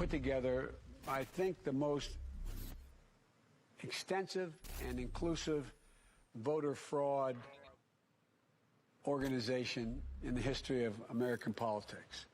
put together, I think, the most extensive and inclusive voter fraud organization in the history of American politics.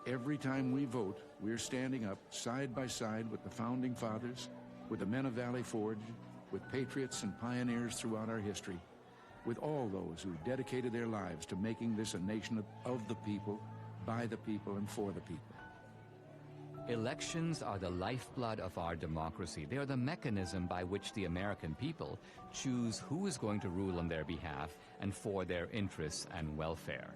Every time we vote, we're standing up side by side with the Founding Fathers, with the men of Valley Forge, with patriots and pioneers throughout our history, with all those who dedicated their lives to making this a nation of the people, by the people, and for the people. Elections are the lifeblood of our democracy. They are the mechanism by which the American people choose who is going to rule on their behalf and for their interests and welfare.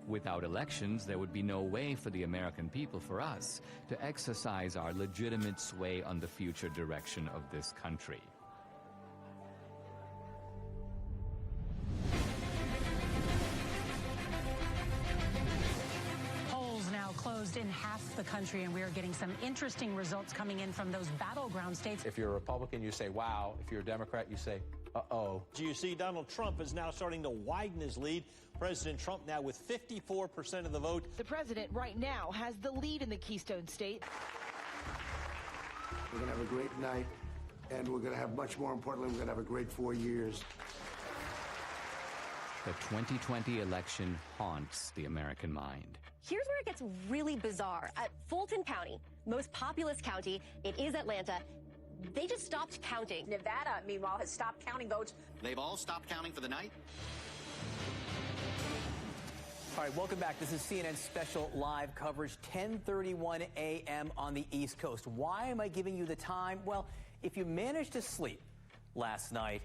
Without elections, there would be no way for the American people, for us, to exercise our legitimate sway on the future direction of this country. Polls now closed in half the country, and we are getting some interesting results coming in from those battleground states. If you're a Republican, you say, wow. If you're a Democrat, you say, uh-oh. You see, Donald Trump is now starting to widen his lead. President Trump now with 54% of the vote. The president right now has the lead in the Keystone State. We're going to have a great night, and we're going to have, much more importantly, we're going to have a great 4 years. The 2020 election haunts the American mind. Here's where it gets really bizarre. At Fulton County, most populous county, it is Atlanta, they just stopped counting. Nevada, meanwhile, has stopped counting votes. They've all stopped counting for the night? All right, welcome back. This is CNN special live coverage, 10:31 a.m. on the East Coast. Why am I giving you the time? Well, if you managed to sleep last night,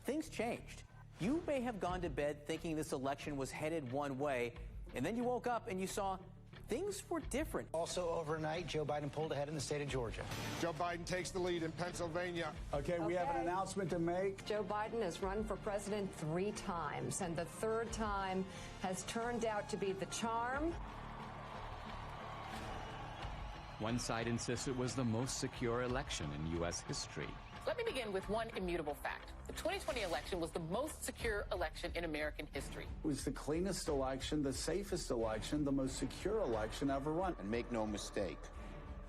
things changed. You may have gone to bed thinking this election was headed one way, and then you woke up and you saw things were different. Also overnight, Joe Biden pulled ahead in the state of Georgia. Joe Biden takes the lead in Pennsylvania. Okay, we have an announcement to make. Joe Biden has run for president 3 times, and the 3rd time has turned out to be the charm. One side insists it was the most secure election in U.S. history. Let me begin with one immutable fact. The 2020 election was the most secure election in American history. It was the cleanest election, the safest election, the most secure election ever run. And make no mistake,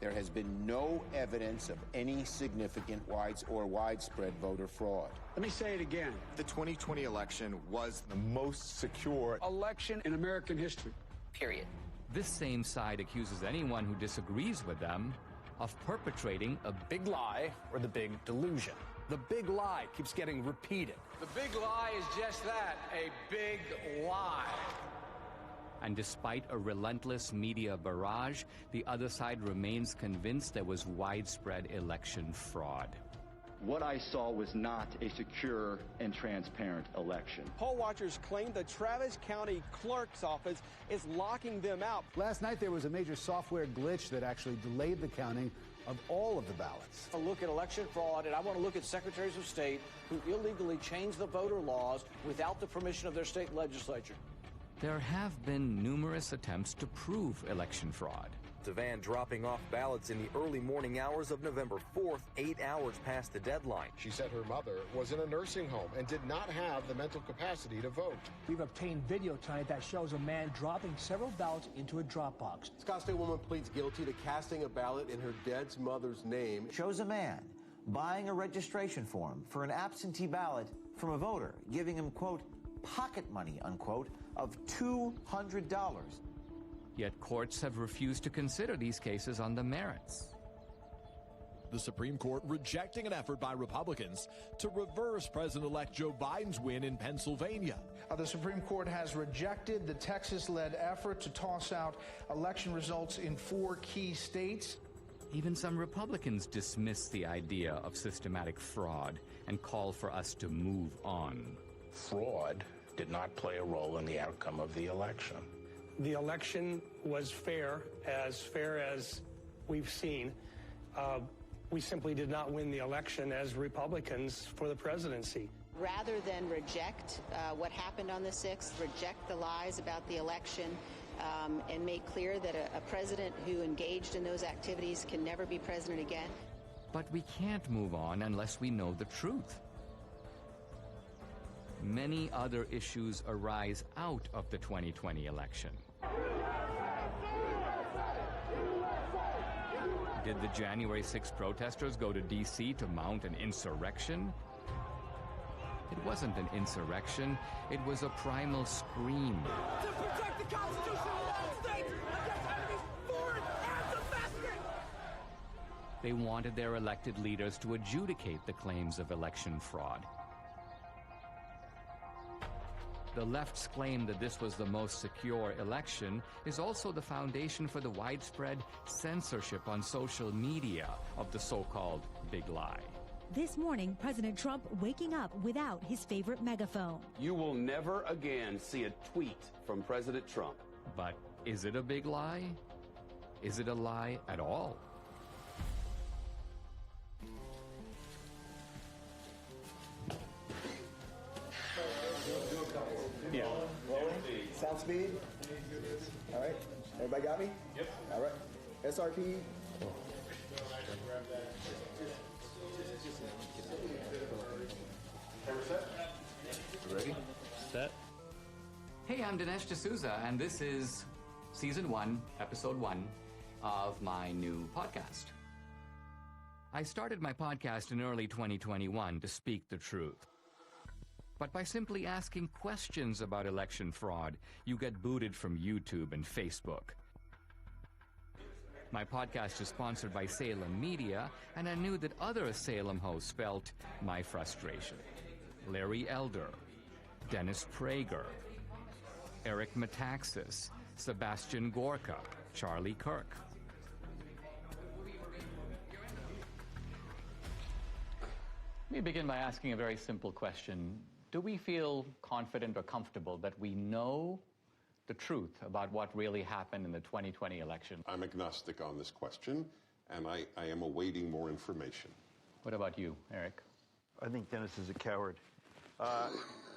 there has been no evidence of any significant widespread voter fraud. Let me say it again. The 2020 election was the most secure election in American history. Period. This same side accuses anyone who disagrees with them of perpetrating a big lie or the big delusion. The big lie keeps getting repeated. The big lie is just that, a big lie. And despite a relentless media barrage, the other side remains convinced there was widespread election fraud. What I saw was not a secure and transparent election. Poll watchers claim the Travis County Clerk's Office is locking them out. Last night there was a major software glitch that actually delayed the counting of all of the ballots. I look at election fraud, and I want to look at secretaries of state who illegally changed the voter laws without the permission of their state legislature. There have been numerous attempts to prove election fraud. The van dropping off ballots in the early morning hours of November 4th, 8 hours past the deadline. She said her mother was in a nursing home and did not have the mental capacity to vote. We've obtained video tonight that shows a man dropping several ballots into a drop box. Scottsdale woman pleads guilty to casting a ballot in her dead mother's name. Shows a man buying a registration form for an absentee ballot from a voter, giving him, quote, pocket money, unquote, of $200. Yet courts have refused to consider these cases on the merits. The Supreme Court rejecting an effort by Republicans to reverse President-elect Joe Biden's win in Pennsylvania. The Supreme Court has rejected the Texas-led effort to toss out election results in 4 key states. Even some Republicans dismiss the idea of systematic fraud and call for us to move on. Fraud did not play a role in the outcome of the election. The election was fair as we've seen. We simply did not win the election as Republicans for the presidency. Rather than reject what happened on the 6th, reject the lies about the election, and make clear that a president who engaged in those activities can never be president again. But we can't move on unless we know the truth. Many other issues arise out of the 2020 election. Did the January 6th protesters go to D.C. to mount an insurrection? It wasn't an insurrection, it was a primal scream. To protect the Constitution of the United States against enemies foreign and domestic! They wanted their elected leaders to adjudicate the claims of election fraud. The left's claim that this was the most secure election is also the foundation for the widespread censorship on social media of the so-called big lie. This morning, President Trump waking up without his favorite megaphone. You will never again see a tweet from President Trump. But is it a big lie? Is it a lie at all? Yeah. Rolling. Sound speed. All right. Everybody got me? Yep. All right. SRP. Ready? Set. Hey, I'm Dinesh D'Souza, and this is Season 1, Episode 1 of my new podcast. I started my podcast in early 2021 to speak the truth. But by simply asking questions about election fraud, you get booted from YouTube and Facebook. My podcast is sponsored by Salem Media, and I knew that other Salem hosts felt my frustration. Larry Elder, Dennis Prager, Eric Metaxas, Sebastian Gorka, Charlie Kirk. Let me begin by asking a very simple question. Do we feel confident or comfortable that we know the truth about what really happened in the 2020 election? I'm agnostic on this question, and I am awaiting more information. What about you, Eric? I think Dennis is a coward.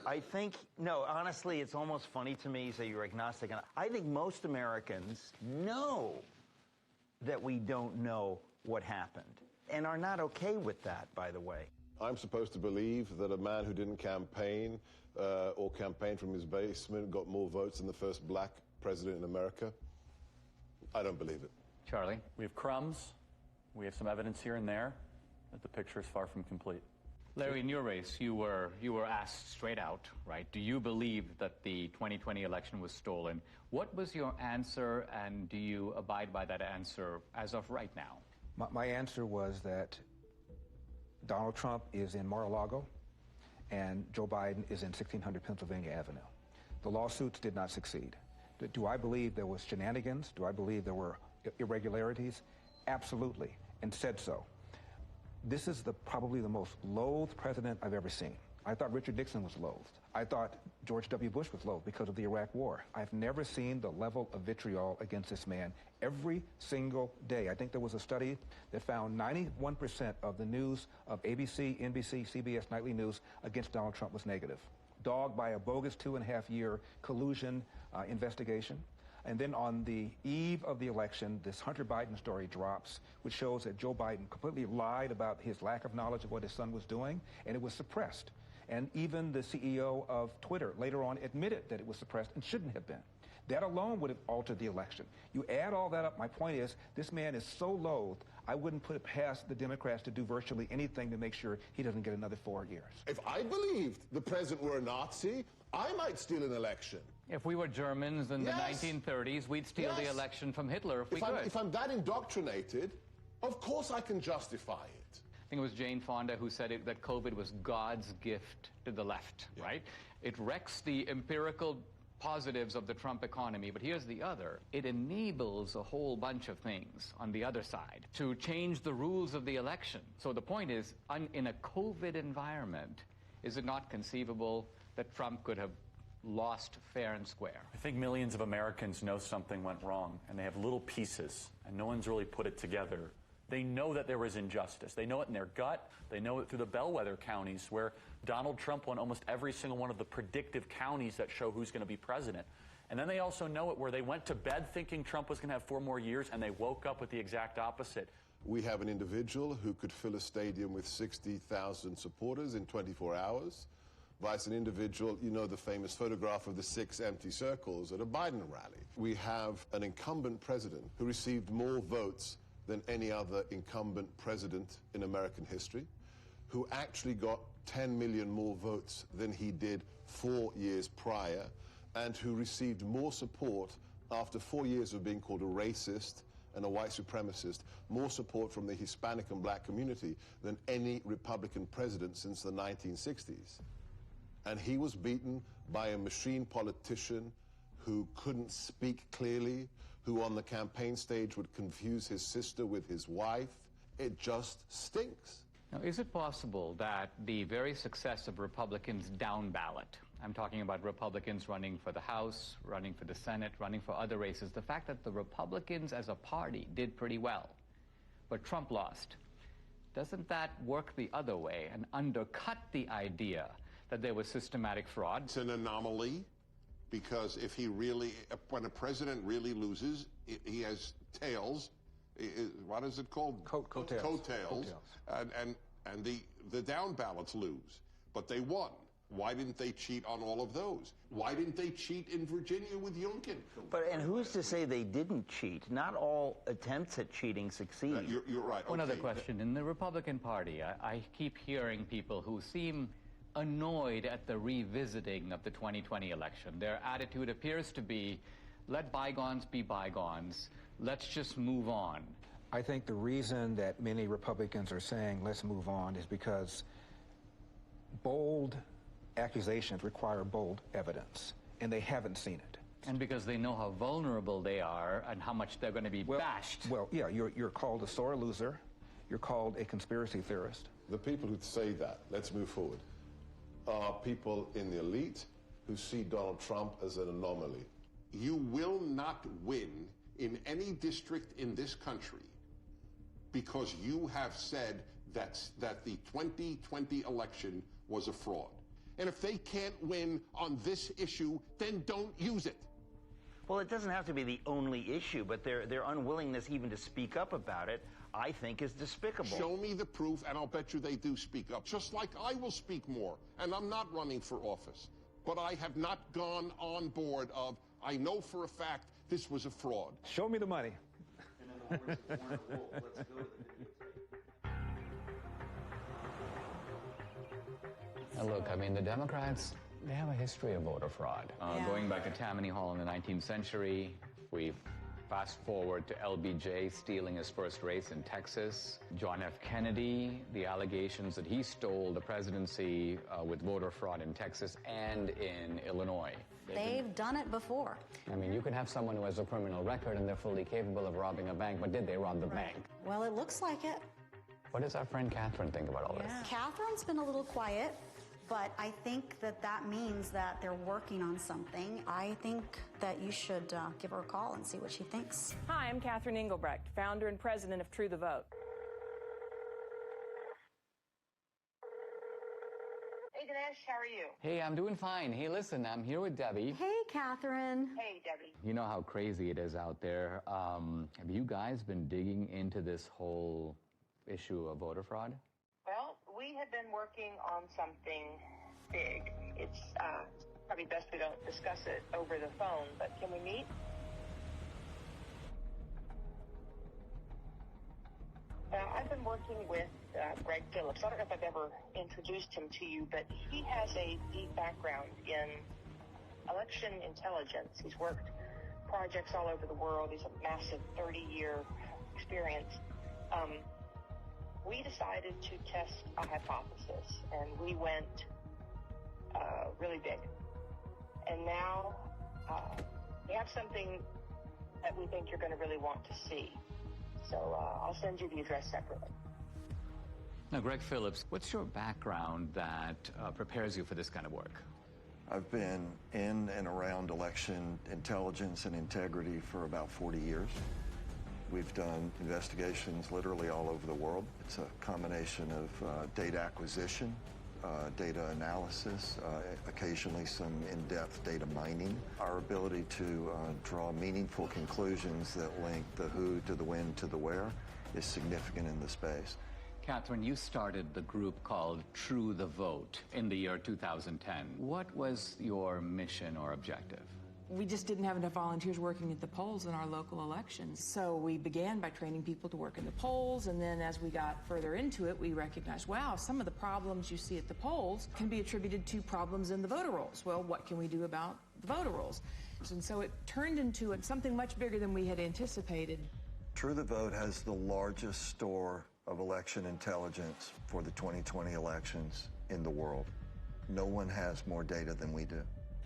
I think, no, honestly, it's almost funny to me you say you're agnostic. And I think most Americans know that we don't know what happened and are not okay with that, by the way. I'm supposed to believe that a man who didn't campaign or campaign from his basement got more votes than the first black president in America? I don't believe it. Charlie? We have crumbs. We have some evidence here and there, but the picture is far from complete. Larry, in your race, you were asked straight out, right? Do you believe that the 2020 election was stolen? What was your answer, and do you abide by that answer as of right now? My answer was that Donald Trump is in Mar-a-Lago, and Joe Biden is in 1600 Pennsylvania Avenue. The lawsuits did not succeed. Do I believe there was shenanigans? Do I believe there were irregularities? Absolutely, and said so. This is probably the most loathed president I've ever seen. I thought Richard Nixon was loathed. I thought George W. Bush was loathed because of the Iraq War. I've never seen the level of vitriol against this man every single day. I think there was a study that found 91% of the news of ABC, NBC, CBS nightly news against Donald Trump was negative. dogged by a bogus 2.5-year collusion investigation. And then on the eve of the election, this Hunter Biden story drops, which shows that Joe Biden completely lied about his lack of knowledge of what his son was doing, and it was suppressed. And even the CEO of Twitter later on admitted that it was suppressed and shouldn't have been. That alone would have altered the election. You add all that up, my point is, this man is so loathed, I wouldn't put it past the Democrats to do virtually anything to make sure he doesn't get another 4 years. If I believed the president were a Nazi, I might steal an election. If we were Germans in the 1930s, we'd steal the election from Hitler if we could. If I'm that indoctrinated, of course I can justify it. I think it was Jane Fonda who said that COVID was God's gift to the left, right? It wrecks the empirical positives of the Trump economy, but here's the other. It enables a whole bunch of things on the other side to change the rules of the election. So the point is, in a COVID environment, is it not conceivable that Trump could have lost fair and square? I think millions of Americans know something went wrong, and they have little pieces, and no one's really put it together. They know that there was injustice. They know it in their gut. They know it through the bellwether counties where Donald Trump won almost every single one of the predictive counties that show who's going to be president. And then they also know it where they went to bed thinking Trump was going to have 4 more years, and they woke up with the exact opposite. We have an individual who could fill a stadium with 60,000 supporters in 24 hours, vice an individual, you know the famous photograph of the 6 empty circles at a Biden rally. We have an incumbent president who received more votes than any other incumbent president in American history, who actually got 10 million more votes than he did 4 years prior, and who received more support after 4 years of being called a racist and a white supremacist, more support from the Hispanic and black community than any Republican president since the 1960s. And he was beaten by a machine politician who couldn't speak clearly, who on the campaign stage would confuse his sister with his wife. It just stinks. Now, is it possible that the very success of Republicans down ballot, I'm talking about Republicans running for the House, running for the Senate, running for other races, the fact that the Republicans as a party did pretty well, but Trump lost, doesn't that work the other way and undercut the idea that there was systematic fraud? It's an anomaly, because if he really, when a president really loses, he has tails. What is it called? Coattails. Coattails. And the down ballots lose, but they won. Why didn't they cheat on all of those? Why didn't they cheat in Virginia with Youngkin? And who's to say they didn't cheat? Not all attempts at cheating succeed. You're right. One other question. In the Republican Party, I keep hearing people who seem annoyed at the revisiting of the 2020 election. Their attitude appears to be, let bygones be bygones. Let's just move on. I think the reason that many Republicans are saying let's move on is because bold accusations require bold evidence, and they haven't seen it. And because they know how vulnerable they are and how much they're going to be bashed. Well, yeah, you're called a sore loser. You're called a conspiracy theorist. The people who say that, let's move forward, are people in the elite who see Donald Trump as an anomaly. You will not win in any district in this country because you have said that the 2020 election was a fraud. And if they can't win on this issue, then don't use it. Well, it doesn't have to be the only issue, but their unwillingness even to speak up about it, I think, is despicable. Show me the proof, and I'll bet you they do speak up. Just like I will speak more, and I'm not running for office. But I have not gone on board of, I know for a fact this was a fraud. Show me the money. Now look, I mean, the Democrats, they have a history of voter fraud. Going back to Tammany Hall in the 19th century, we fast forward to LBJ stealing his first race in Texas, John F. Kennedy, the allegations that he stole the presidency with voter fraud in Texas and in Illinois. They've done it before. I mean, you can have someone who has a criminal record and they're fully capable of robbing a bank, but did they rob the bank? Well, it looks like it. What does our friend Catherine think about all this? Catherine's been a little quiet, but I think that means that they're working on something. I think that you should give her a call and see what she thinks. Hi, I'm Catherine Engelbrecht, founder and president of True the Vote. Hey, Dinesh, how are you? Hey, I'm doing fine. Hey, listen, I'm here with Debbie. Hey, Catherine. Hey, Debbie. You know how crazy it is out there. Have you guys been digging into this whole issue of voter fraud? Well, we have been working on something big. It's probably best we don't discuss it over the phone, but can we meet? I've been working with Greg Phillips. I don't know if I've ever introduced him to you, but he has a deep background in election intelligence. He's worked projects all over the world. He's a massive 30-year experience. We decided to test a hypothesis, and we went really big. And now we have something that we think you're going to really want to see. So I'll send you the address separately. Now, Greg Phillips, what's your background that prepares you for this kind of work? I've been in and around election intelligence and integrity for about 40 years. We've done investigations literally all over the world. It's a combination of data acquisition, data analysis, occasionally some in-depth data mining. Our ability to draw meaningful conclusions that link the who to the when to the where is significant in the space. Catherine, you started the group called True the Vote in the year 2010. What was your mission or objective? We just didn't have enough volunteers working at the polls in our local elections. So we began by training people to work in the polls, and then as we got further into it, we recognized, wow, some of the problems you see at the polls can be attributed to problems in the voter rolls. Well, what can we do about the voter rolls? And so it turned into something much bigger than we had anticipated. True the Vote has the largest store of election intelligence for the 2020 elections in the world. No one has more data than we do.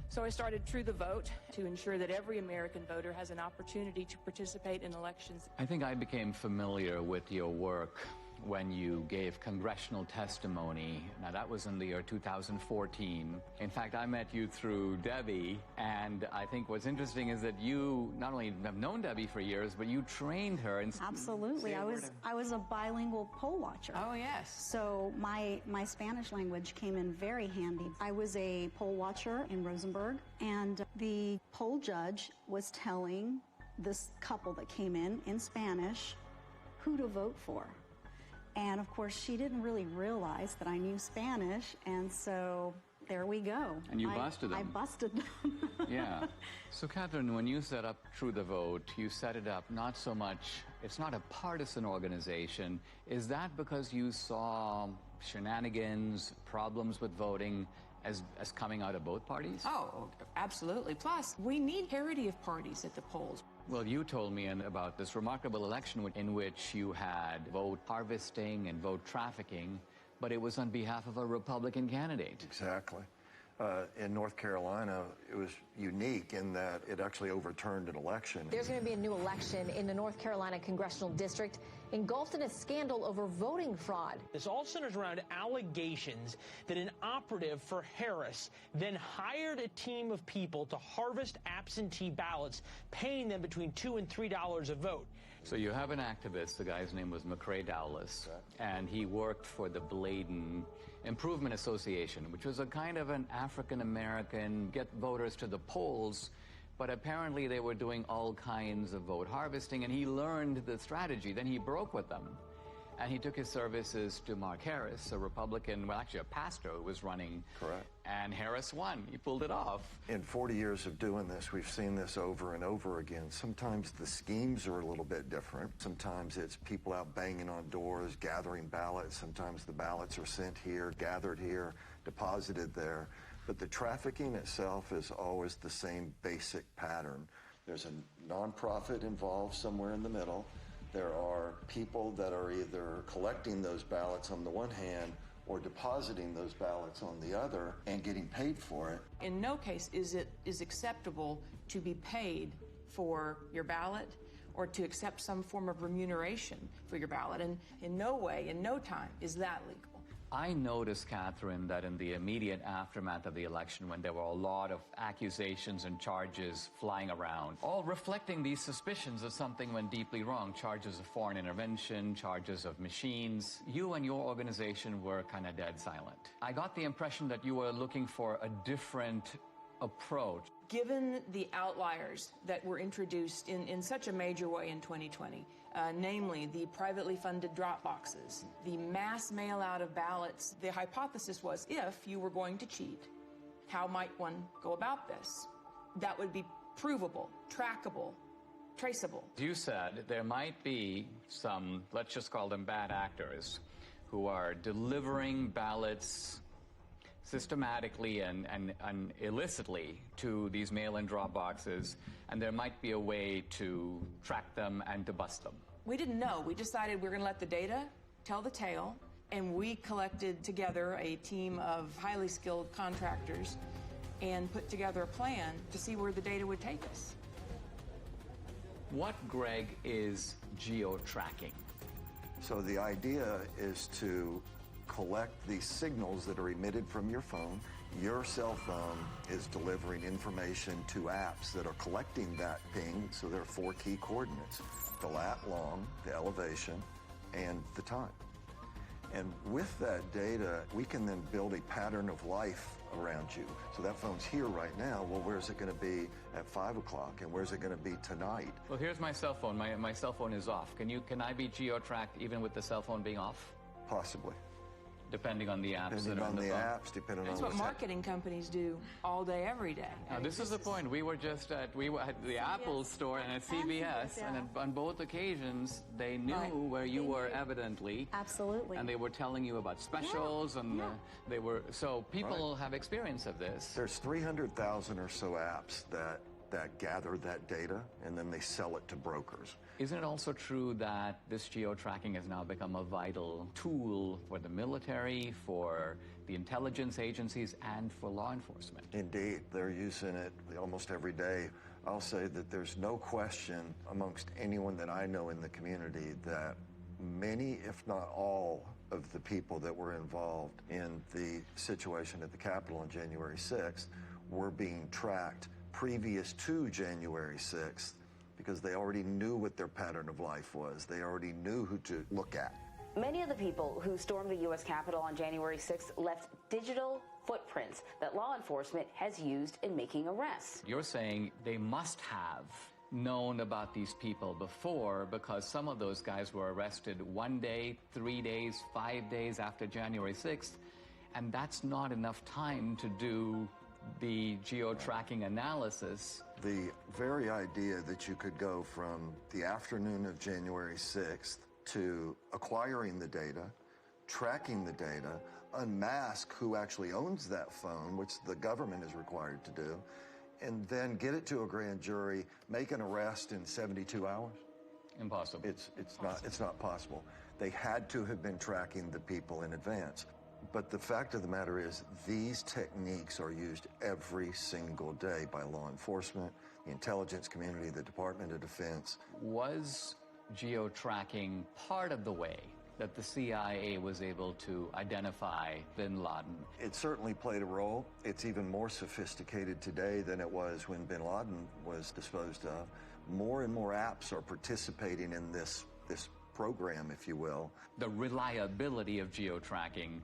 So I started True the Vote to ensure that every American voter has an opportunity to participate in elections. I think I became familiar with your work when you gave congressional testimony. Now, that was in the year 2014. In fact, I met you through Debbie, and I think what's interesting is that you not only have known Debbie for years, but you trained her. Absolutely. I was a bilingual poll watcher. Oh, yes. So my Spanish language came in very handy. I was a poll watcher in Rosenberg, and the poll judge was telling this couple that came in Spanish who to vote for. And of course, she didn't really realize that I knew Spanish, and so there we go. And you busted them. I busted them. Yeah. So, Catherine, when you set up True the Vote, you set it up not so much, it's not a partisan organization. Is that because you saw shenanigans, problems with voting as coming out of both parties? Oh, absolutely. Plus, we need parity of parties at the polls. Well, you told me about this remarkable election in which you had vote harvesting and vote trafficking, but it was on behalf of a Republican candidate. Exactly. In North Carolina, it was unique in that it actually overturned an election. There's going to be a new election in the North Carolina congressional district engulfed in a scandal over voting fraud. This all centers around allegations that an operative for Harris then hired a team of people to harvest absentee ballots, paying them between $2 and $3 a vote. So you have an activist, the guy's name was McCrae Dowless, and he worked for the Bladen Improvement Association, which was a kind of an African-American get voters to the polls, but apparently they were doing all kinds of vote harvesting, and he learned the strategy. Then he broke with them, and he took his services to Mark Harris, a Republican, well, actually a pastor who was running. Correct. And Harris won. He pulled it off. In 40 years of doing this, we've seen this over and over again. Sometimes the schemes are a little bit different. Sometimes it's people out banging on doors, gathering ballots. Sometimes the ballots are sent here, gathered here, deposited there. But the trafficking itself is always the same basic pattern. There's a nonprofit involved somewhere in the middle. There are people that are either collecting those ballots on the one hand or depositing those ballots on the other and getting paid for it. In no case is it acceptable to be paid for your ballot or to accept some form of remuneration for your ballot. And in no way, in no time, is that legal. I noticed, Catherine, that in the immediate aftermath of the election, when there were a lot of accusations and charges flying around, all reflecting these suspicions that something went deeply wrong, charges of foreign intervention, charges of machines, you and your organization were kind of dead silent. I got the impression that you were looking for a different approach. Given the outliers that were introduced in such a major way in 2020, namely the privately funded drop boxes, the mass mail out of ballots, the hypothesis was if you were going to cheat, how might one go about this? That would be provable, trackable, traceable. You said there might be some, let's just call them bad actors, who are delivering ballots systematically and illicitly to these mail-in drop boxes, and there might be a way to track them and to bust them. We didn't know. We decided we were going to let the data tell the tale, and we collected together a team of highly skilled contractors and put together a plan to see where the data would take us. What, Greg, is geo-tracking? So the idea is to collect these signals that are emitted from your phone. Your cell phone is delivering information to apps that are collecting that ping. So there are 4 key coordinates: the lat long, the elevation, and the time. And with that data, we can then build a pattern of life around you. So that phone's here right now. Well, where's it going to be at 5 o'clock? And where's it going to be tonight? Well, here's my cell phone. My cell phone is off. Can I be geo-tracked even with the cell phone being off? Possibly. Depending on the apps depending that are on the phone. apps, depending That's on what marketing companies do all day, every day. Now, this is the point. We were at the Apple store and at CVS, and on both occasions, they knew where you were evidently. Absolutely. And they were telling you about specials, and they were, so people have experience of this. There's 300,000 or so apps that gather that data, and then they sell it to brokers. Isn't it also true that this geo-tracking has now become a vital tool for the military, for the intelligence agencies, and for law enforcement? Indeed, they're using it almost every day. I'll say that there's no question amongst anyone that I know in the community that many, if not all, of the people that were involved in the situation at the Capitol on January 6th were being tracked previous to January 6th, because they already knew what their pattern of life was. They already knew who to look at. Many of the people who stormed the U.S. Capitol on January 6th left digital footprints that law enforcement has used in making arrests. You're saying they must have known about these people before, because some of those guys were arrested 1 day, 3 days, 5 days after January 6th, and that's not enough time to do the geo-tracking analysis. The very idea that you could go from the afternoon of January 6th to acquiring the data, tracking the data, unmask who actually owns that phone, which the government is required to do, and then get it to a grand jury, make an arrest in 72 hours? Impossible. It's not possible. They had to have been tracking the people in advance. But the fact of the matter is, these techniques are used every single day by law enforcement, the intelligence community, the Department of Defense. Was geo-tracking part of the way that the CIA was able to identify bin Laden? It certainly played a role. It's even more sophisticated today than it was when bin Laden was disposed of. More and more apps are participating in this program, if you will. The reliability of geo-tracking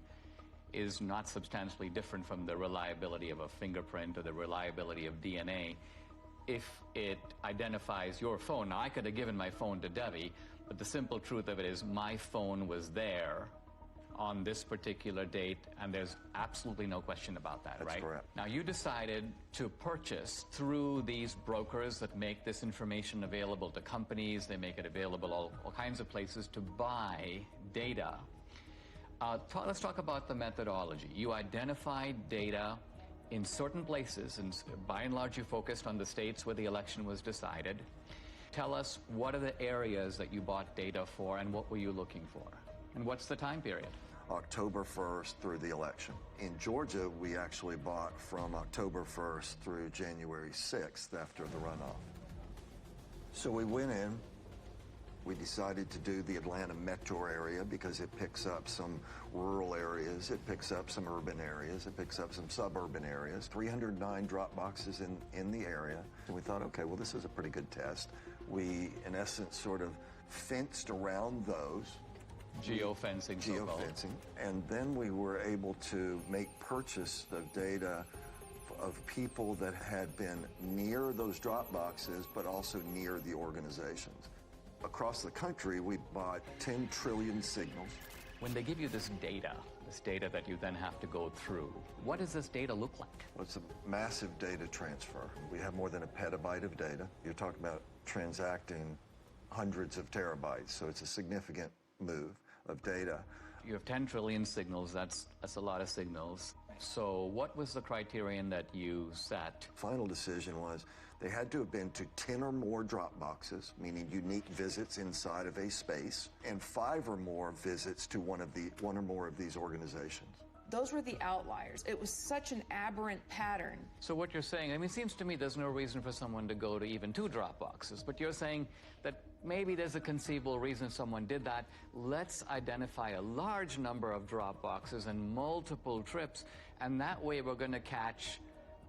is not substantially different from the reliability of a fingerprint or the reliability of DNA. If it identifies your phone, now I could have given my phone to Debbie, but the simple truth of it is my phone was there on this particular date, and there's absolutely no question about that, right? That's correct. Now, you decided to purchase through these brokers that make this information available to companies. They make it available all kinds of places to buy data. Let's talk about the methodology. You identified data in certain places, and by and large you focused on the states where the election was decided. Tell us, what are the areas that you bought data for, and what were you looking for? And what's the time period? October 1st through the election. In Georgia, we actually bought from October 1st through January 6th after the runoff. So we went in, We decided to do the Atlanta metro area because it picks up some rural areas, it picks up some urban areas, it picks up some suburban areas. 309 drop boxes in the area. And we thought, okay, well, this is a pretty good test. We, in essence, sort of fenced around those. Geofencing. Geofencing. And then we were able to make purchase of data of people that had been near those drop boxes, but also near the organizations. Across the country, we bought 10 trillion signals. When they give you this data that you then have to go through, what does this data look like? Well, it's a massive data transfer. We have more than a petabyte of data. You're talking about transacting hundreds of terabytes, so it's a significant move of data. You have 10 trillion signals, that's a lot of signals. So what was the criterion that you set? Final decision was they had to have been to 10 or more drop boxes, meaning unique visits inside of a space, and 5 or more visits to one or more of these organizations. Those were the outliers. It was such an aberrant pattern. So what you're saying, I mean, it seems to me there's no reason for someone to go to even 2 drop boxes, but you're saying that maybe there's a conceivable reason someone did that. Let's identify a large number of drop boxes and multiple trips, and that way we're going to catch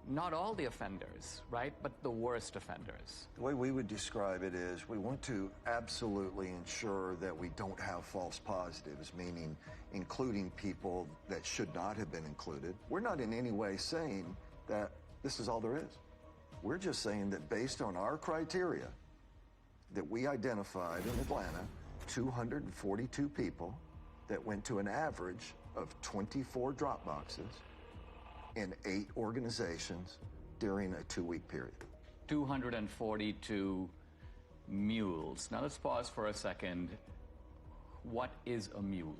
not all the offenders, right, but the worst offenders. The way we would describe it is we want to absolutely ensure that we don't have false positives, meaning including people that should not have been included. We're not in any way saying that this is all there is. We're just saying that based on our criteria that we identified in Atlanta, 242 people that went to an average of 24 drop boxes in 8 organizations during a 2-week period. 242 mules. Now let's pause for a second. What is a mule?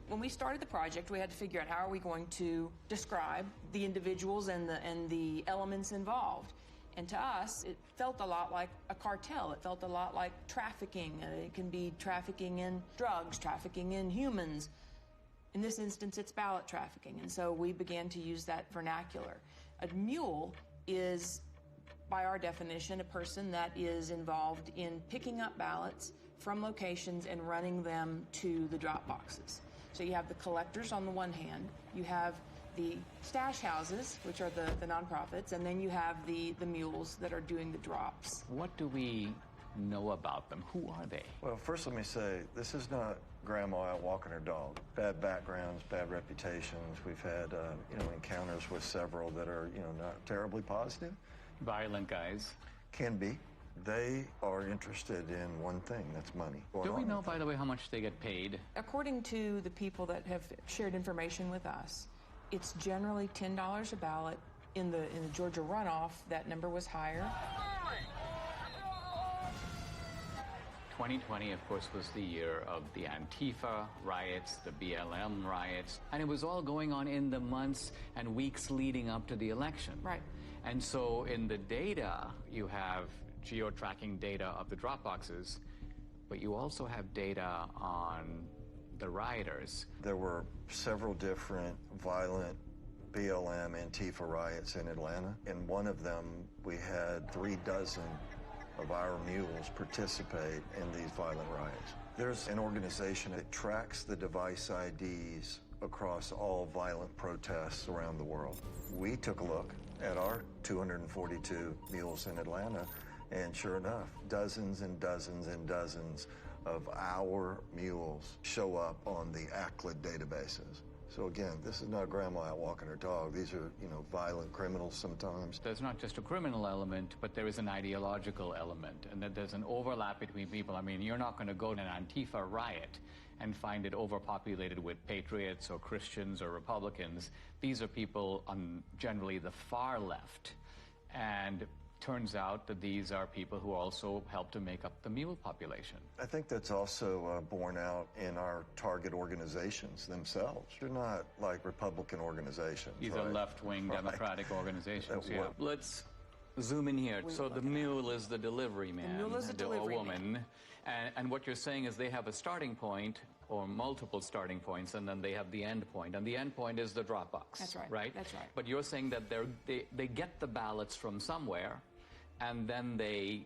When we started the project, we had to figure out how are we going to describe the individuals and the elements involved. And to us, it felt a lot like a cartel. It felt a lot like trafficking. It can be trafficking in drugs, trafficking in humans. In this instance, it's ballot trafficking, and so we began to use that vernacular. A mule is, by our definition, a person that is involved in picking up ballots from locations and running them to the drop boxes. So you have the collectors on the one hand, you have the stash houses, which are the nonprofits, and then you have the mules that are doing the drops. What do we know about them? Who are they? Well, first let me say, this is not grandma out walking her dog. Bad backgrounds, bad reputations. We've had, encounters with several that are, not terribly positive. Violent guys. Can be. They are interested in one thing, that's money. Do we know, by the way, how much they get paid? According to the people that have shared information with us, it's generally $10 a ballot. In the Georgia runoff, that number was higher. 2020, of course, was the year of the Antifa riots, the BLM riots, and it was all going on in the months and weeks leading up to the election. Right. And so in the data, you have geo-tracking data of the drop boxes, but you also have data on the rioters. There were several different violent BLM Antifa riots in Atlanta. In one of them, we had 36 of our mules participate in these violent riots. There's an organization that tracks the device IDs across all violent protests around the world. We took a look at our 242 mules in Atlanta, and sure enough, dozens and dozens and dozens of our mules show up on the ACLID databases. So again, this is not grandma out walking her dog. These are, violent criminals sometimes. There's not just a criminal element, but there is an ideological element, and that there's an overlap between people. I mean, you're not going to go to an Antifa riot and find it overpopulated with patriots or Christians or Republicans. These are people on generally the far left. And turns out that these are people who also help to make up the mule population. I think that's also borne out in our target organizations themselves. They're not like Republican organizations. These right? are left-wing Democratic organizations. Yeah. Let's zoom in here. So the mule is the delivery man. The mule is the delivery woman. And what you're saying is they have a starting point or multiple starting points, and then they have the end point. And the end point is the drop box. That's right. Right? That's right. But you're saying that they get the ballots from somewhere, and then they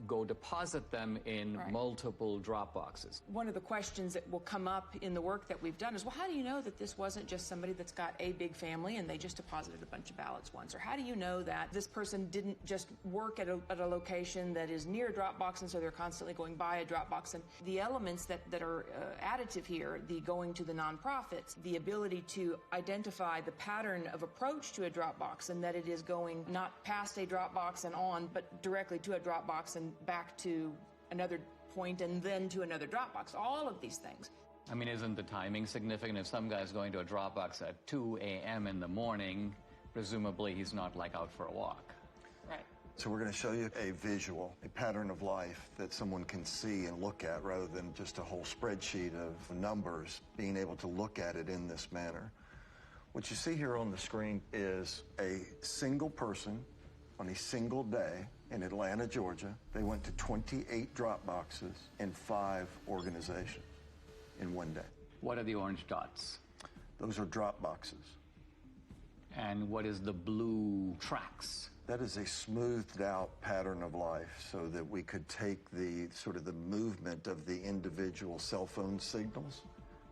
go deposit them in multiple drop boxes. One of the questions that will come up in the work that we've done is, well, how do you know that this wasn't just somebody that's got a big family and they just deposited a bunch of ballots once? Or how do you know that this person didn't just work at a location that is near a drop box and so they're constantly going by a drop box? And the elements that are additive here, the going to the nonprofits, the ability to identify the pattern of approach to a drop box, and that it is going not past a drop box and on, but directly to a drop box and back to another point and then to another drop box. All of these things. I mean, isn't the timing significant? If some guy's going to a drop box at 2 a.m. in the morning, presumably he's not like out for a walk. Right. So we're going to show you a visual, a pattern of life that someone can see and look at rather than just a whole spreadsheet of numbers, being able to look at it in this manner. What you see here on the screen is a single person on a single day in Atlanta, Georgia. They went to 28 drop boxes in 5 organizations in one day. What are the orange dots? Those are drop boxes. And what is the blue tracks? That is a smoothed out pattern of life so that we could take the sort of the movement of the individual cell phone signals,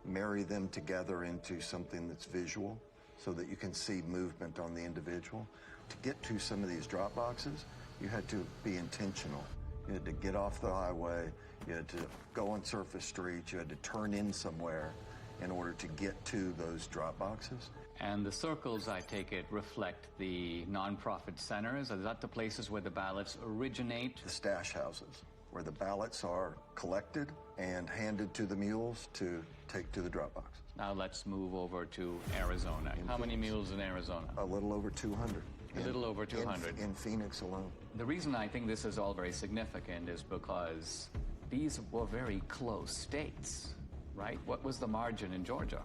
marry them together into something that's visual so that you can see movement on the individual. To get to some of these drop boxes, you had to be intentional. You had to get off the highway, you had to go on surface streets, you had to turn in somewhere in order to get to those drop boxes. And the circles, I take it, reflect the nonprofit centers? Are that the places where the ballots originate? The stash houses, where the ballots are collected and handed to the mules to take to the drop boxes. Now let's move over to Arizona. How many mules in Arizona? A little over 200. A little over 200. In Phoenix alone. The reason I think this is all very significant is because these were very close states, right? What was the margin in Georgia?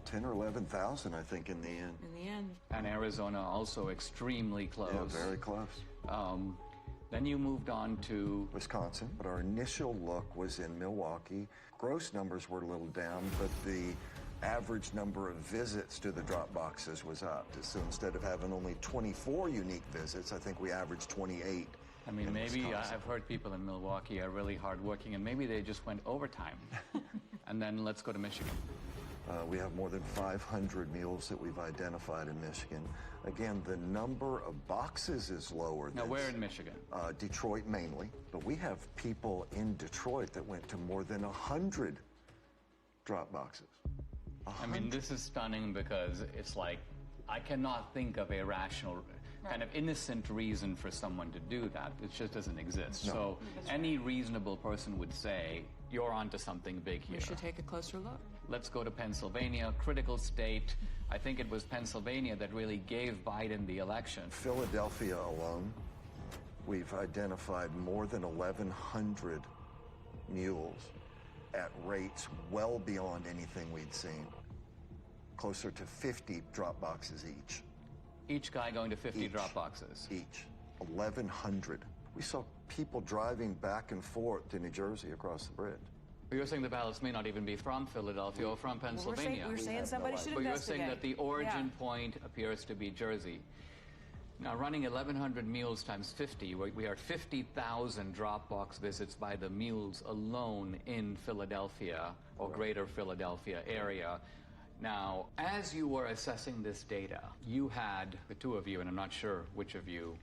10 or 11,000, I think, in the end. In the end. And Arizona also extremely close. Yeah, very close. Then you moved on to Wisconsin, but our initial look was in Milwaukee. Gross numbers were a little down, but the average number of visits to the drop boxes was up. So instead of having only 24 unique visits, I think we averaged 28. I mean, maybe I've heard people in Milwaukee are really hardworking, and maybe they just went overtime. And then let's go to Michigan. We have more than 500 mules that we've identified in Michigan. Again, the number of boxes is lower. Now, where in Michigan? Detroit mainly, but we have people in Detroit that went to more than 100 drop boxes. 100. I mean, this is stunning because it's like, I cannot think of a rational, kind of innocent reason for someone to do that. It just doesn't exist. No. So any reasonable person would say, you're onto something big here. We should take a closer look. Let's go to Pennsylvania, critical state. I think it was Pennsylvania that really gave Biden the election. Philadelphia alone, we've identified more than 1,100 mules at rates well beyond anything we'd seen. Closer to 50 drop boxes each. Each guy going to 50 drop boxes? Each. 1,100. We saw people driving back and forth to New Jersey across the bridge. But you're saying the ballots may not even be from Philadelphia or from Pennsylvania. We're saying somebody should investigate. But you're investigate. saying that the origin point appears to be Jersey. Now, running 1,100 mules times 50, we are at 50,000 drop box visits by the mules alone in Philadelphia or greater Philadelphia area. Now, as you were assessing this data, you had, the two of you, and I'm not sure which of you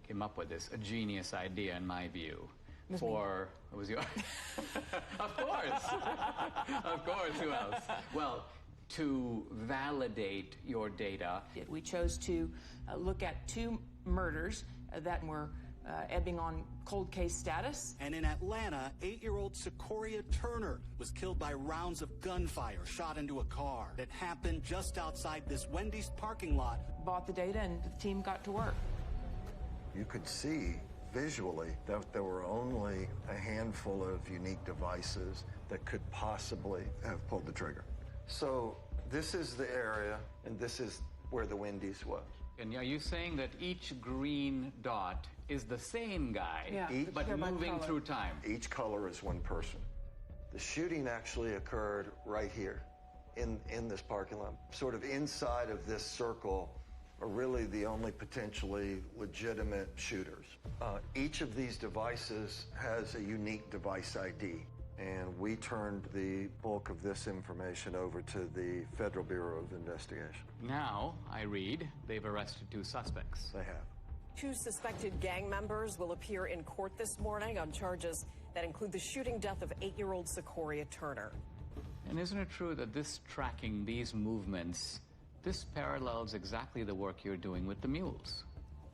came up with this, a genius idea in my view. It was your, of course, of course, who else? Well, to validate your data. We chose to look at 2 murders that were ebbing on cold case status. And in Atlanta, 8-year-old Secoria Turner was killed by rounds of gunfire shot into a car. It happened just outside this Wendy's parking lot. Bought the data and the team got to work. You could see visually that there were only a handful of unique devices that could possibly have pulled the trigger. So this is the area, and this is where the Wendy's was. And are you saying that each green dot is the same guy, but moving through time? Each color is one person. The shooting actually occurred right here in this parking lot, sort of inside of this circle are really the only potentially legitimate shooters. Each of these devices has a unique device ID, and we turned the bulk of this information over to the Federal Bureau of Investigation. Now, I read, they've arrested 2 suspects. They have. 2 suspected gang members will appear in court this morning on charges that include the shooting death of 8-year-old Secoria Turner. And isn't it true that this tracking, these movements, this parallels exactly the work you're doing with the mules?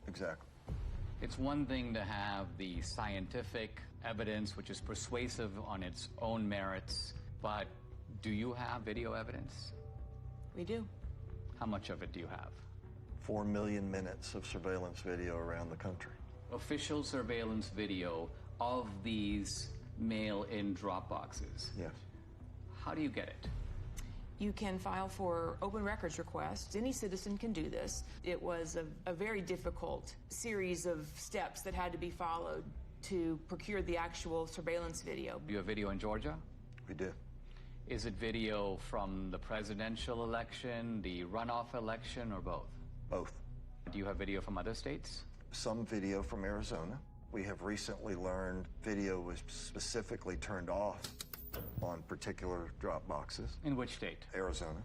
Exactly. It's one thing to have the scientific evidence, which is persuasive on its own merits, but do you have video evidence? We do. How much of it do you have? 4 million minutes of surveillance video around the country. Official surveillance video of these mail-in drop boxes? Yes. How do you get it? You can file for open records requests. Any citizen can do this. It was a very difficult series of steps that had to be followed to procure the actual surveillance video. Do you have video in Georgia? We do. Is it video from the presidential election, the runoff election, or both? Both. Do you have video from other states? Some video from Arizona. We have recently learned video was specifically turned off on particular drop boxes. In which state? Arizona.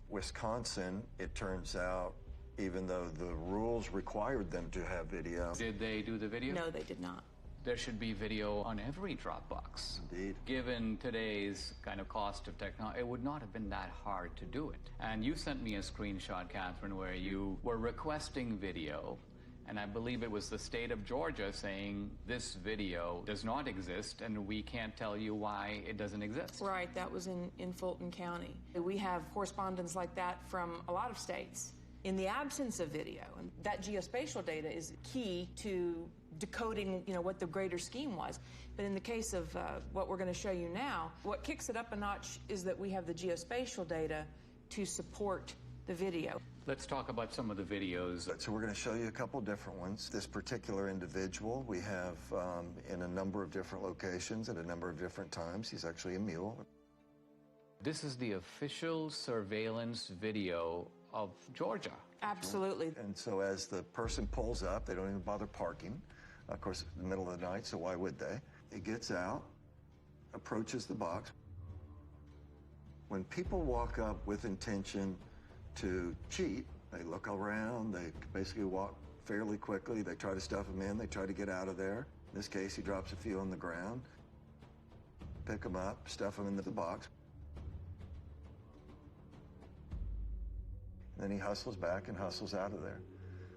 Wisconsin, it turns out, even though the rules required them to have video. Did they do the video? No, they did not. There should be video on every Dropbox. Indeed. Given today's kind of cost of technology, it would not have been that hard to do it. And you sent me a screenshot, Catherine, where you were requesting video, and I believe it was the state of Georgia saying this video does not exist, and we can't tell you why it doesn't exist. Right, that was in Fulton County. We have correspondence like that from a lot of states. In the absence of video, and that geospatial data is key to decoding, what the greater scheme was. But in the case of what we're going to show you now, what kicks it up a notch is that we have the geospatial data to support the video. Let's talk about some of the videos. So we're going to show you a couple different ones. This particular individual we have in a number of different locations at a number of different times. He's actually a mule. This is the official surveillance video of Georgia. Absolutely. And so as the person pulls up, they don't even bother parking. Of course, it's the middle of the night, so why would they? It gets out, approaches the box. When people walk up with intention to cheat, they look around, they basically walk fairly quickly, they try to stuff them in, they try to get out of there. In this case, he drops a few on the ground, pick them up, stuff them into the box. Then he hustles back and hustles out of there.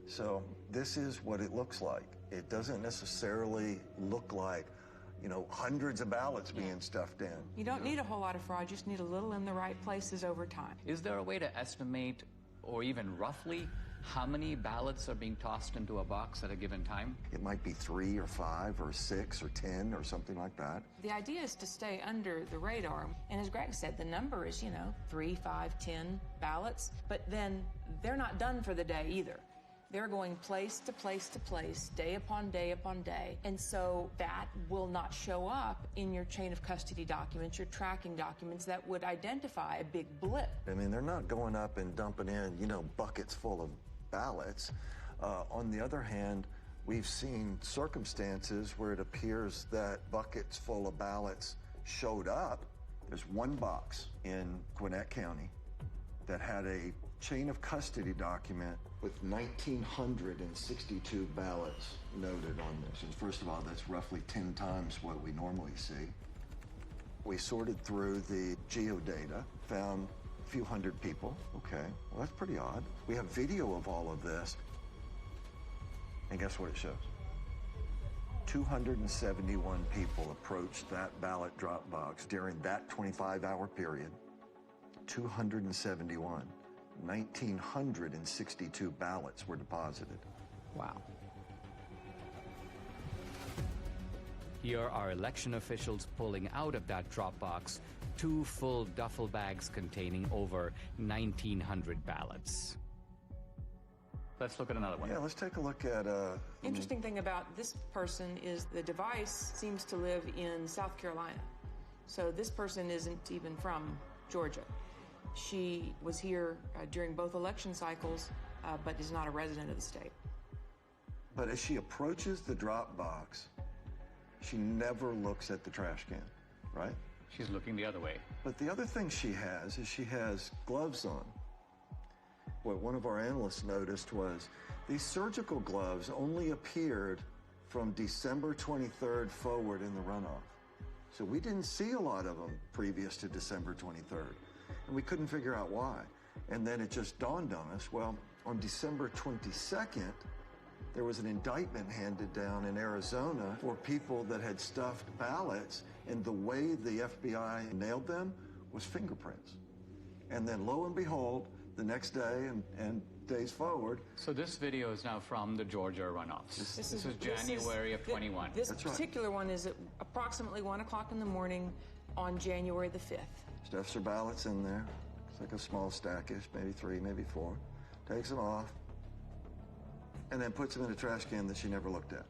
So this is what it looks like. It doesn't necessarily look like, hundreds of ballots being stuffed in. You don't need a whole lot of fraud, you just need a little in the right places over time. Is there a way to estimate, or even roughly, how many ballots are being tossed into a box at a given time? It might be 3 or 5 or 6 or 10 or something like that. The idea is to stay under the radar. And as Greg said, the number is, 3, 5, 10 ballots. But then they're not done for the day either. They're going place to place to place, day upon day upon day. And so that will not show up in your chain of custody documents, your tracking documents that would identify a big blip. I mean, they're not going up and dumping in, buckets full of ballots. On the other hand, we've seen circumstances where it appears that buckets full of ballots showed up. There's one box in Gwinnett County that had a chain of custody document with 1,962 ballots noted on this. And first of all, that's roughly 10 times what we normally see. We sorted through the geodata, found a few hundred people. Okay, well, that's pretty odd. We have video of all of this. And guess what it shows? 271 people approached that ballot drop box during that 25-hour period. 271. 1,962 ballots were deposited. Wow. Here are election officials pulling out of that drop box 2 full duffel bags containing over 1,900 ballots. Let's look at another one. Yeah, let's take a look at... Interesting thing about this person is the device seems to live in South Carolina. So this person isn't even from Georgia. She was here during both election cycles, but is not a resident of the state. But as she approaches the drop box, she never looks at the trash can, right? She's looking the other way. But the other thing she has is she has gloves on. What one of our analysts noticed was these surgical gloves only appeared from December 23rd forward in the runoff. So we didn't see a lot of them previous to December 23rd. And we couldn't figure out why. And then it just dawned on us, well, on December 22nd, there was an indictment handed down in Arizona for people that had stuffed ballots, and the way the FBI nailed them was fingerprints. And then lo and behold, the next day and days forward. So this video is now from the Georgia runoffs. This is January of 21. This particular one is at approximately 1 o'clock in the morning on January the 5th. Stuffs her ballots in there. It's like a small stackish, maybe 3, maybe 4. Takes them off, and then puts them in a trash can that she never looked at.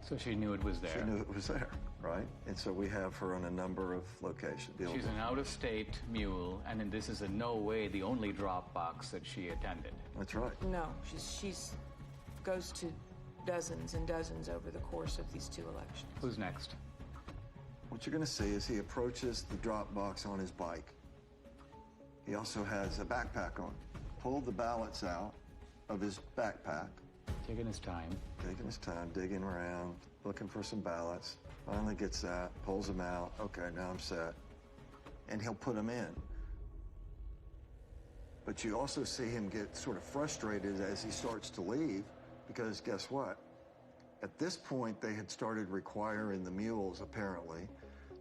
So she knew it was there. She knew it was there, right? And so we have her on a number of locations. She's an out-of-state mule, and then this is in no way the only drop box that she attended. That's right. No, she's goes to dozens and dozens over the course of these 2 elections. Who's next? What you're going to see is he approaches the drop box on his bike. He also has a backpack on. Pulled the ballots out of his backpack. Taking his time. Taking his time, digging around, looking for some ballots. Finally gets that, pulls them out. Okay, now I'm set. And he'll put them in. But you also see him get sort of frustrated as he starts to leave, because guess what? At this point, they had started requiring the mules, apparently,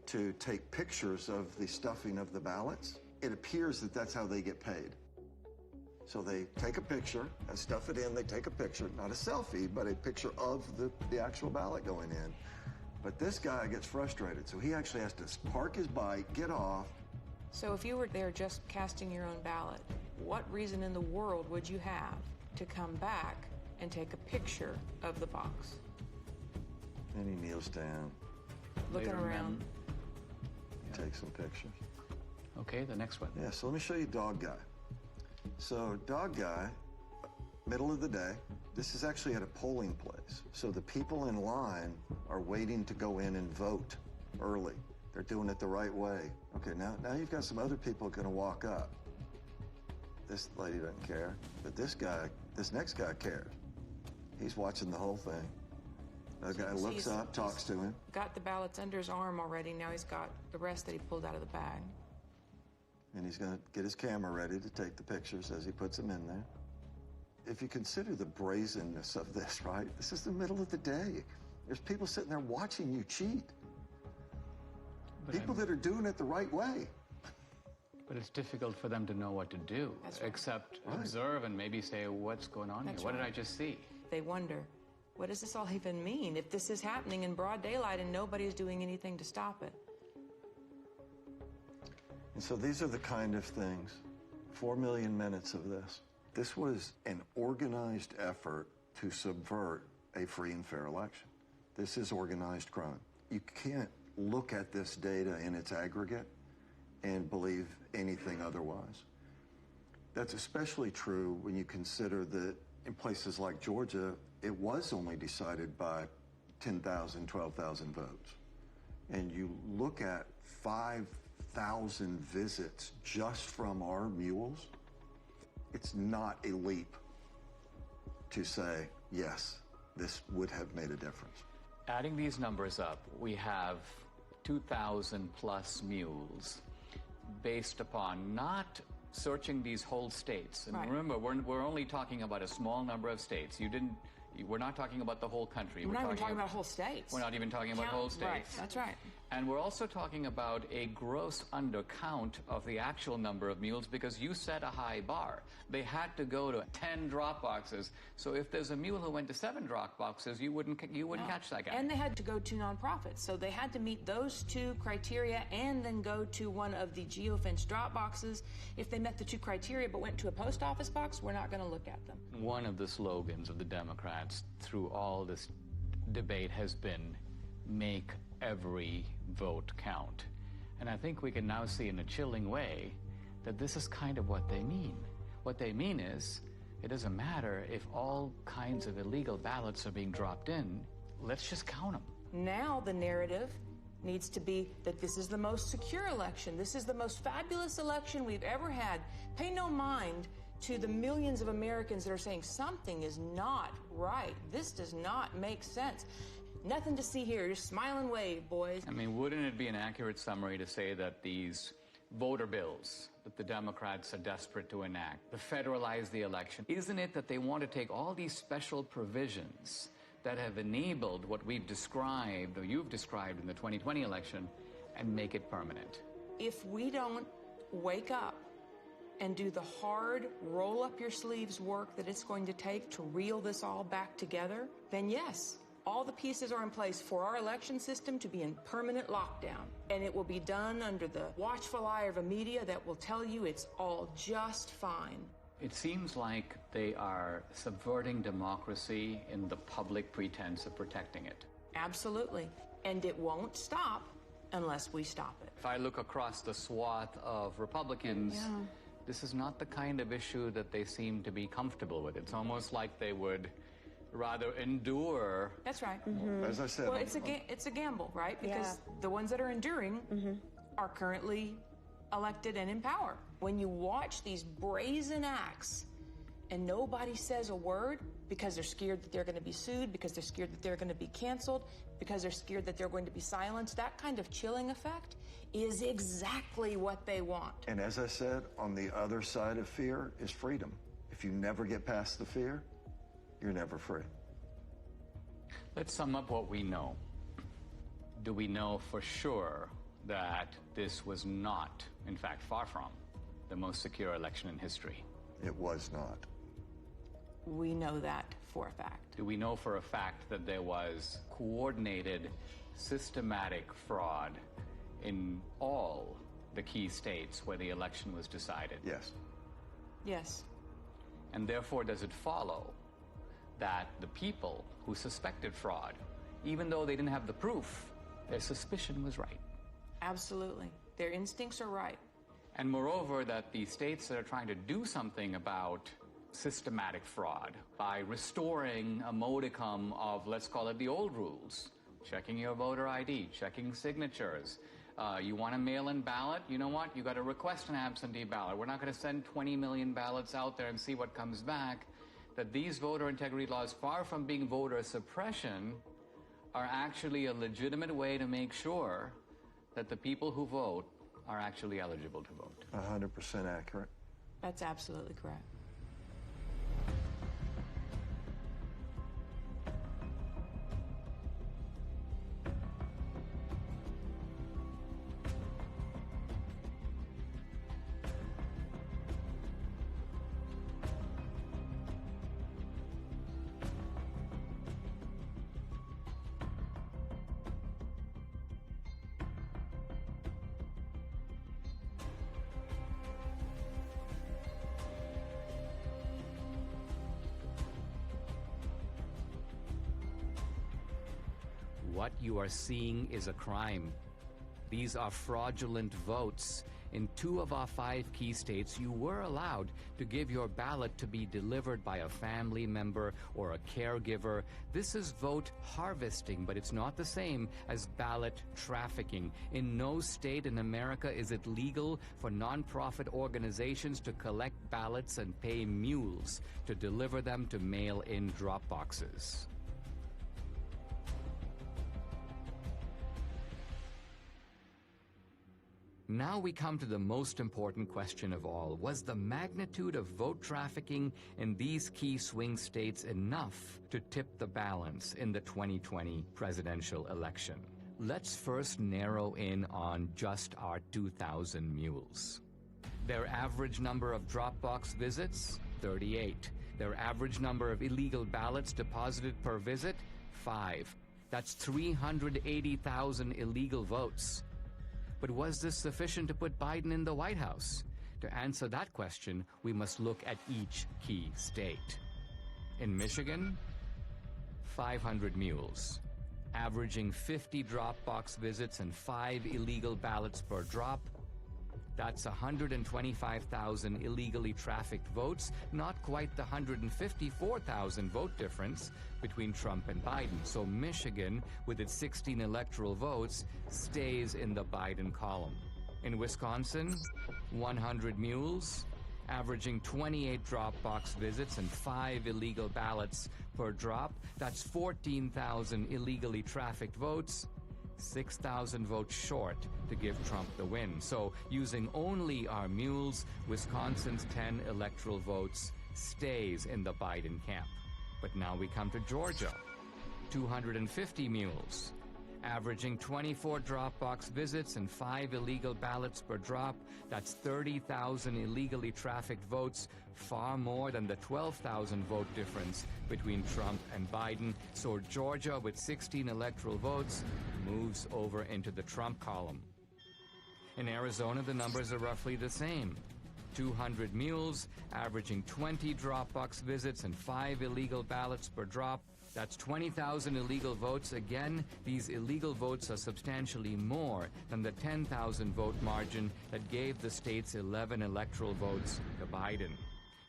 to take pictures of the stuffing of the ballots. It appears that that's how they get paid. So they take a picture and stuff it in. They take a picture, not a selfie, but a picture of the actual ballot going in. But this guy gets frustrated, so he actually has to park his bike, get off. So if you were there just casting your own ballot, what reason in the world would you have to come back and take a picture of the box? And he kneels down. Looking around. Takes some pictures. Okay, the next one. Yeah, so let me show you Dog Guy. So Dog Guy, middle of the day, this is actually at a polling place. So the people in line are waiting to go in and vote early. They're doing it the right way. Okay, now you've got some other people going to walk up. This lady doesn't care, but this next guy cares. He's watching the whole thing. The guy looks up, talks to him. Got the ballots under his arm already. Now he's got the rest that he pulled out of the bag. And he's going to get his camera ready to take the pictures as he puts them in there. If you consider the brazenness of this, right? This is the middle of the day. There's people sitting there watching you cheat. People that are doing it the right way. But it's difficult for them to know what to do, except observe and maybe say, what's going on here? What did I just see? They wonder, what does this all even mean if this is happening in broad daylight and nobody's doing anything to stop it? And so these are the kind of things, 4 million minutes of this. This was an organized effort to subvert a free and fair election. This is organized crime. You can't look at this data in its aggregate and believe anything otherwise. That's especially true when you consider that in places like Georgia, it was only decided by 10,000, 12,000 votes. And you look at 5,000 visits just from our mules, it's not a leap to say, yes, this would have made a difference. Adding these numbers up, we have 2,000 plus mules based upon not searching these whole states. And remember, we're only talking about a small number of states. We're not talking about the whole country. We're not even talking about whole states. We're not even talking about whole states. Right, that's right. And we're also talking about a gross undercount of the actual number of mules because you set a high bar. They had to go to 10 drop boxes. So if there's a mule who went to 7 drop boxes, you wouldn't catch that guy. And they had to go to nonprofits. So they had to meet those 2 criteria and then go to one of the geofence drop boxes. If they met the 2 criteria but went to a post office box, we're not going to look at them. One of the slogans of the Democrats through all this debate has been make every vote count. And I think we can now see in a chilling way that this is kind of what they mean. What they mean is, it doesn't matter if all kinds of illegal ballots are being dropped in, let's just count them. Now the narrative needs to be that this is the most secure election. This is the most fabulous election we've ever had. Pay no mind to the millions of Americans that are saying something is not right. This does not make sense. Nothing to see here. Just smile and wave, boys. I mean, wouldn't it be an accurate summary to say that these voter bills that the Democrats are desperate to enact, to federalize the election, isn't it that they want to take all these special provisions that have enabled what we've described, or you've described in the 2020 election, and make it permanent? If we don't wake up and do the hard, roll-up-your-sleeves work that it's going to take to reel this all back together, then yes, all the pieces are in place for our election system to be in permanent lockdown. And it will be done under the watchful eye of a media that will tell you it's all just fine. It seems like they are subverting democracy in the public pretense of protecting it. Absolutely. And it won't stop unless we stop it. If I look across the swath of Republicans, this is not the kind of issue that they seem to be comfortable with. It's almost like they would rather endure. That's right. As I said, well, it's a gamble, right? Because the ones that are enduring are currently elected and in power. When you watch these brazen acts and nobody says a word because they're scared that they're going to be sued, because they're scared that they're going to be canceled, because they're scared that they're going to be silenced, that kind of chilling effect is exactly what they want. And as I said, on the other side of fear is freedom. If you never get past the fear, you're never free. Let's sum up what we know. Do we know for sure that this was not, in fact, far from, the most secure election in history? It was not. We know that for a fact. Do we know for a fact that there was coordinated, systematic fraud in all the key states where the election was decided? Yes. Yes. And therefore, does it follow that the people who suspected fraud, even though they didn't have the proof, their suspicion was right? Absolutely. Their instincts are right. And moreover, that the states that are trying to do something about systematic fraud by restoring a modicum of, let's call it the old rules, checking your voter ID, checking signatures. You want a mail-in ballot? You know what? You got to request an absentee ballot. We're not going to send 20 million ballots out there and see what comes back. That these voter integrity laws, far from being voter suppression, are actually a legitimate way to make sure that the people who vote are actually eligible to vote. 100% accurate. That's absolutely correct. What you are seeing is a crime. These are fraudulent votes. In 2 of our 5 key states, you were allowed to give your ballot to be delivered by a family member or a caregiver. This is vote harvesting, but it's not the same as ballot trafficking. In no state in America is it legal for nonprofit organizations to collect ballots and pay mules to deliver them to mail-in drop boxes. Now we come to the most important question of all. Was the magnitude of vote trafficking in these key swing states enough to tip the balance in the 2020 presidential election? Let's first narrow in on just our 2,000 mules. Their average number of Dropbox visits, 38. Their average number of illegal ballots deposited per visit, 5. That's 380,000 illegal votes. But was this sufficient to put Biden in the White House? To answer that question, we must look at each key state. In Michigan, 500 mules, averaging 50 Dropbox visits and 5 illegal ballots per drop. That's 125,000 illegally trafficked votes, not quite the 154,000 vote difference between Trump and Biden. So Michigan, with its 16 electoral votes, stays in the Biden column. In Wisconsin, 100 mules, averaging 28 drop box visits and 5 illegal ballots per drop. That's 14,000 illegally trafficked votes, 6,000 votes short to give Trump the win. So using only our mules, Wisconsin's 10 electoral votes stays in the Biden camp. But now we come to Georgia. 250 mules, averaging 24 drop box visits and 5 illegal ballots per drop. That's 30,000 illegally trafficked votes, far more than the 12,000 vote difference between Trump and Biden. So Georgia, with 16 electoral votes, moves over into the Trump column. In Arizona, the numbers are roughly the same. 200 mules, averaging 20 drop box visits and 5 illegal ballots per drop. That's 20,000 illegal votes. Again, these illegal votes are substantially more than the 10,000 vote margin that gave the state's 11 electoral votes to Biden.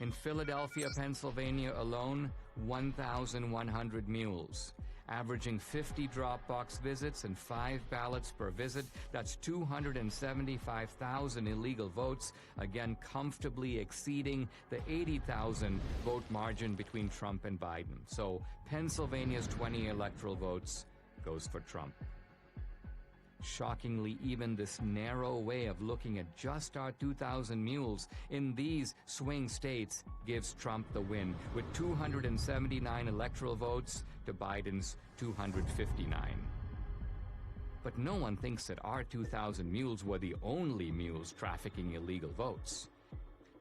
In Philadelphia, Pennsylvania alone, 1,100 mules, averaging 50 drop box visits and 5 ballots per visit. That's 275,000 illegal votes, again comfortably exceeding the 80,000 vote margin between Trump and Biden. So Pennsylvania's 20 electoral votes goes for Trump. Shockingly, even this narrow way of looking at just our 2,000 mules in these swing states gives Trump the win, with 279 electoral votes to Biden's 259. But no one thinks that our 2,000 mules were the only mules trafficking illegal votes.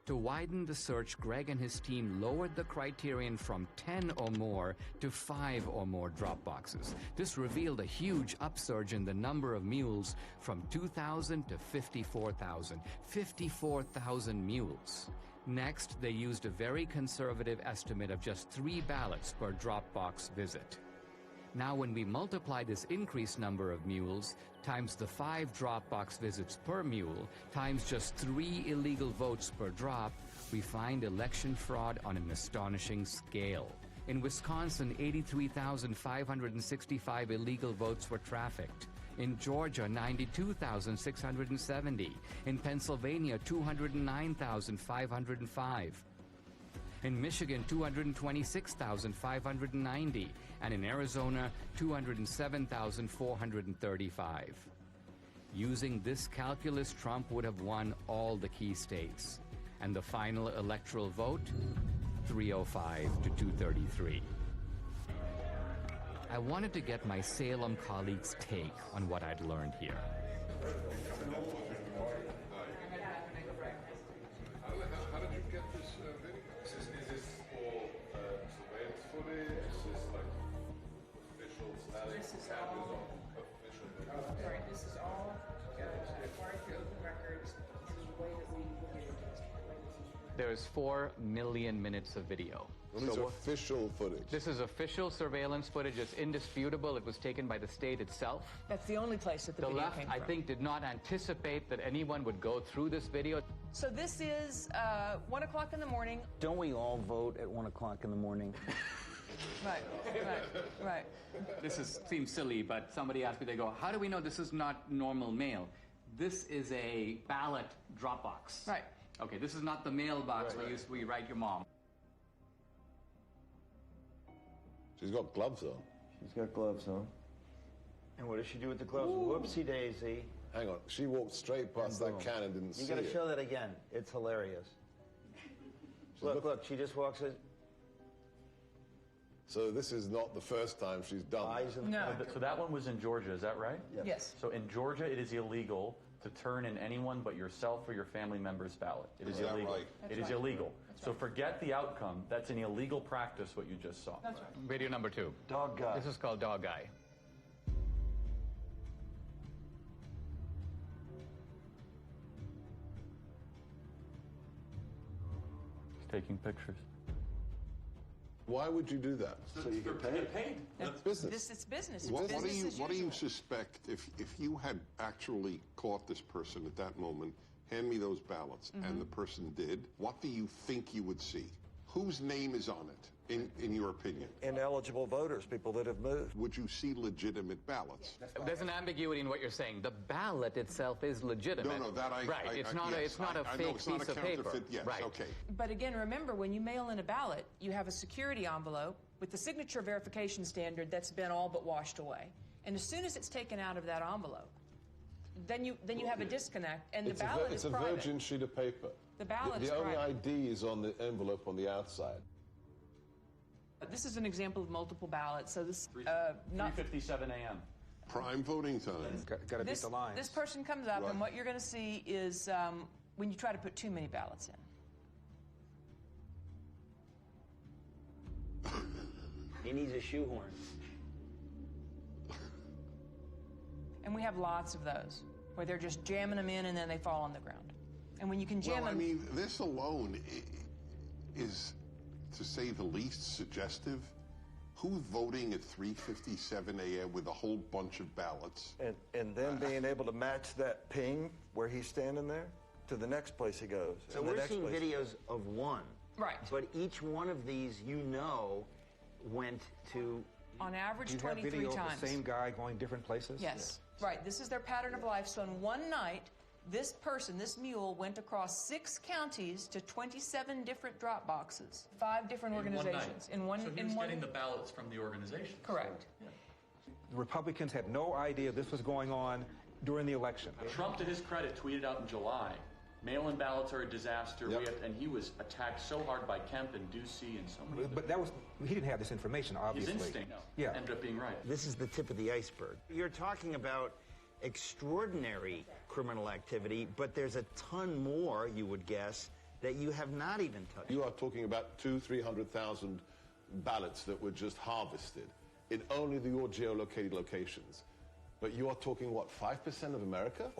To widen the search, Greg and his team lowered the criterion from 10 or more to 5 or more drop boxes. This revealed a huge upsurge in the number of mules from 2,000 to 54,000. 54,000 mules. Next, they used a very conservative estimate of just 3 ballots per drop box visit. Now, when we multiply this increased number of mules times the 5 drop box visits per mule times just 3 illegal votes per drop, we find election fraud on an astonishing scale. In Wisconsin, 83,565 illegal votes were trafficked. In Georgia, 92,670. In Pennsylvania, 209,505. In Michigan, 226,590. And in Arizona, 207,435. Using this calculus, Trump would have won all the key states. And the final electoral vote, 305 to 233. I wanted to get my Salem colleagues' take on what I'd learned here. How did you get this video? Is this all surveillance footage? Is this like official status? This is all official. Sorry, this is all acquired through open records. This is the way that we look at it. There's 4 million minutes of video. Well, these are official footage. This is official surveillance footage. It's indisputable. It was taken by the state itself. That's the only place that the video left, came from. I think, did not anticipate that anyone would go through this video. So this is 1 o'clock in the morning. Don't we all vote at 1 o'clock in the morning? Right. Seems silly, but somebody asked me, they go, how do we know this is not normal mail? This is a ballot drop box. Right. Okay, this is not the mailbox where we write your mom. She's got gloves on. She's got gloves on. And what does she do with the gloves? Whoopsie daisy. Hang on, she walked straight past that can and didn't see it. You gotta show that again. It's hilarious. Look, she just walks in. So this is not the first time she's done that. No. So that one was in Georgia, is that right? Yes. So in Georgia, it is illegal to turn in anyone but yourself or your family member's ballot. It is illegal. Right? It is illegal. So forget the outcome. That's an illegal practice, what you just saw. That's right. Video number 2. Dog guy. This is called Dog Guy. He's taking pictures. Why would you do that? So you get paid? That's business. It's business. It's What business do you as What do you usual. suspect if you had actually caught this person at that moment hand me those ballots, and the person did, what do you think you would see? Whose name is on it, in your opinion? Ineligible voters, people that have moved. Would you see legitimate ballots? There's an ambiguity in what you're saying. The ballot itself is legitimate. No, that I... Right, it's not a fake piece of paper. Yes, right. Okay. But again, remember, when you mail in a ballot, you have a security envelope with the signature verification standard that's been all but washed away. And as soon as it's taken out of that envelope, then you have a disconnect, and the ballot is private. It's a virgin sheet of paper. The ballot is private. The only private. ID is on the envelope on the outside. This is an example of multiple ballots, so this... 3:57 a.m. Prime voting time. Got to beat the lines. This person comes up, and what you're going to see is when you try to put too many ballots in. He needs a shoehorn. And we have lots of those, where they're just jamming them in and then they fall on the ground. And when you can jam them... Well, I mean, this alone is, to say the least, suggestive. Who's voting at 3:57 a.m. with a whole bunch of ballots? And then being able to match that ping where he's standing there to the next place he goes. So we're seeing videos of one. Right. But each one of these, went to... On average, you 23 have video times. Of the same guy going different places? Yes. Right. This is their pattern of life. So in one night, this person, this mule, went across 6 counties to 27 different drop boxes, 5 different organizations. In one night. So he was getting the ballots from the organization. Correct. So, the Republicans had no idea this was going on during the election. Trump, to his credit, tweeted out in July, mail-in ballots are a disaster. And he was attacked so hard by Kemp and Ducey and so many. But he didn't have this information, obviously. His instinct ended up being right. This is the tip of the iceberg. You're talking about extraordinary criminal activity, but there's a ton more, you would guess, that you have not even touched. You are talking about 200,000-300,000 ballots that were just harvested in only your geolocated locations. But you are talking, what, 5% of America?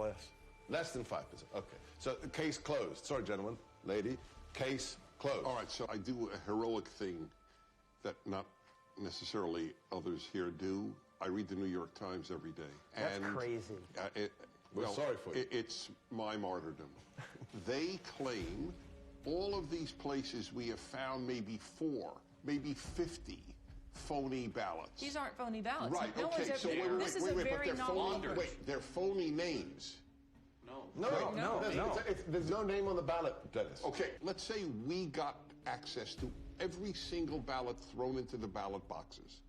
Less than 5%. Okay. So the case closed. Sorry, gentlemen, lady. Case closed. All right, so I do a heroic thing that not necessarily others here do. I read the New York Times every day. That's crazy. We're sorry for you. It's my martyrdom. They claim all of these places we have found maybe 4, maybe 50 phony ballots. These aren't phony ballots. Right, no okay, so this is a very novel approach. Wait, they're phony names. No. There's no name on the ballot, Dennis. Okay, let's say we got access to every single ballot thrown into the ballot boxes.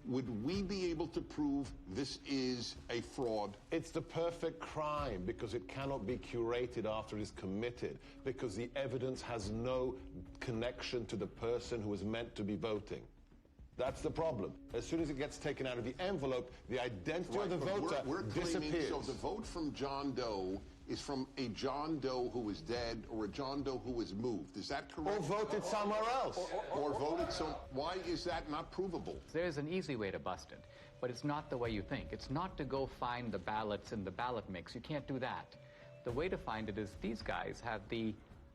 Would we be able to prove this is a fraud? It's the perfect crime because it cannot be curated after it is committed, because the evidence has no connection to the person who is meant to be voting. That's the problem. As soon as it gets taken out of the envelope, the identity of the voter we're claiming, disappears. So the vote from John Doe is from a John Doe who is dead or a John Doe who is moved. Is that correct? Or voted somewhere else. Or voted some... Why is that not provable? There's an easy way to bust it, but it's not the way you think. It's not to go find the ballots in the ballot mix. You can't do that. The way to find it is these guys have the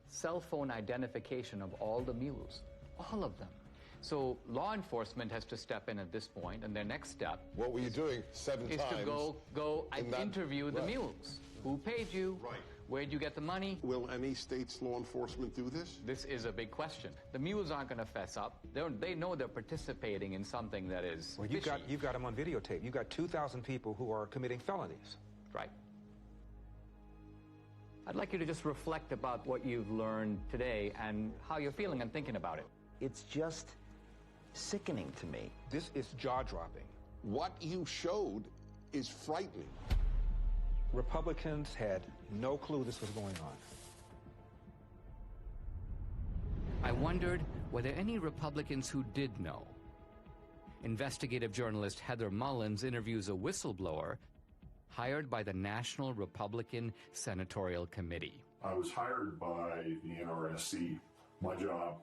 cell phone identification of all the mules. All of them. So law enforcement has to step in at this point, and their next step... What were you doing 7 times? ...is to go and interview the mules. Who paid you? Right. Where'd you get the money? Will any state's law enforcement do this? This is a big question. The mules aren't going to fess up. They know they're participating in something that is Well, you've got them on videotape. You've got 2,000 people who are committing felonies. Right. I'd like you to just reflect about what you've learned today and how you're feeling and thinking about it. It's just sickening to me. This is jaw-dropping. What you showed is frightening. Republicans had no clue this was going on. I wondered, were there any Republicans who did know? Investigative journalist Heather Mullins interviews a whistleblower hired by the National Republican Senatorial Committee. I was hired by the NRSC. My job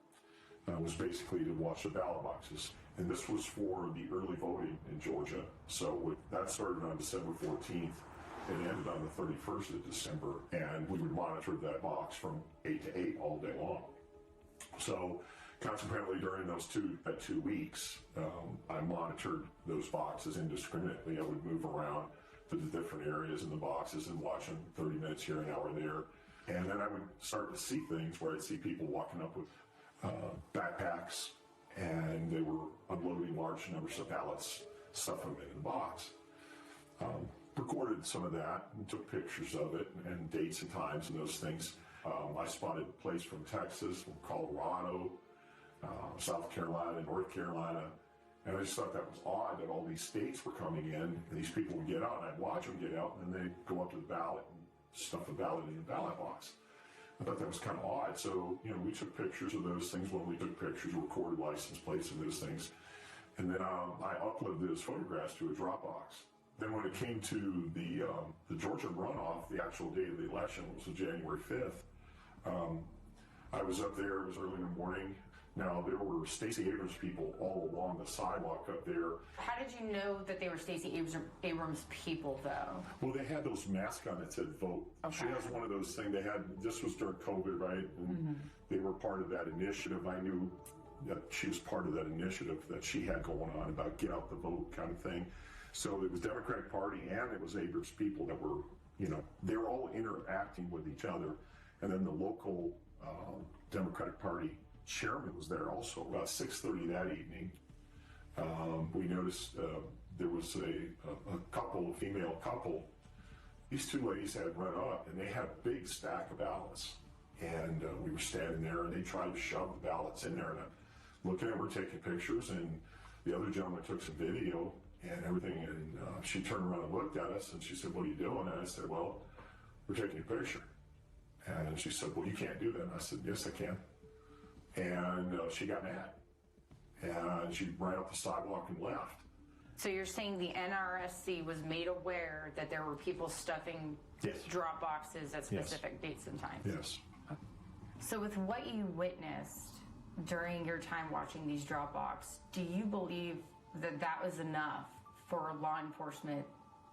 was basically to watch the ballot boxes. And this was for the early voting in Georgia. So that started on December 14th. It ended on the 31st of December. And we would monitor that box from 8 to 8 all day long. So consequently, during those two weeks, I monitored those boxes indiscriminately. I would move around to the different areas in the boxes and watch them 30 minutes here, an hour there. And then I would start to see things where I'd see people walking up with backpacks, and they were unloading large numbers of ballots, stuffing them in the box. Recorded some of that and took pictures of it and dates and times and those things. I spotted a place from Texas, from Colorado, South Carolina, North Carolina. And I just thought that was odd that all these states were coming in and these people would get out and I'd watch them get out and then they'd go up to the ballot and stuff the ballot in the ballot box. I thought that was kind of odd. So, we took pictures of those things when we took pictures, recorded license plates and those things. And then I uploaded those photographs to a Dropbox. Then when it came to the Georgia runoff, the actual date of the election, which was January 5th, I was up there, it was early in the morning. Now, there were Stacey Abrams people all along the sidewalk up there. How did you know that they were Stacey Abrams people, though? Well, they had those masks on that said vote. Okay. She has one of those things this was during COVID, right? And they were part of that initiative. I knew that she was part of that initiative that she had going on about get out the vote kind of thing. So it was Democratic Party and it was Abrams people that were, they were all interacting with each other. And then the local Democratic Party chairman was there also. About 6:30 that evening, we noticed there was a couple, a female couple. These two ladies had run up and they had a big stack of ballots. And we were standing there and they tried to shove the ballots in there. And I'm looking at her, taking pictures, and the other gentleman took some video and everything. And she turned around and looked at us and she said, "What are you doing?" And I said, "Well, we're taking a picture." And she said, "Well, you can't do that." And I said, "Yes, I can." And she got mad. And she ran up the sidewalk and left. So you're saying the NRSC was made aware that there were people stuffing drop boxes at specific dates and times? Yes. So with what you witnessed during your time watching these drop boxes, do you believe that that was enough for law enforcement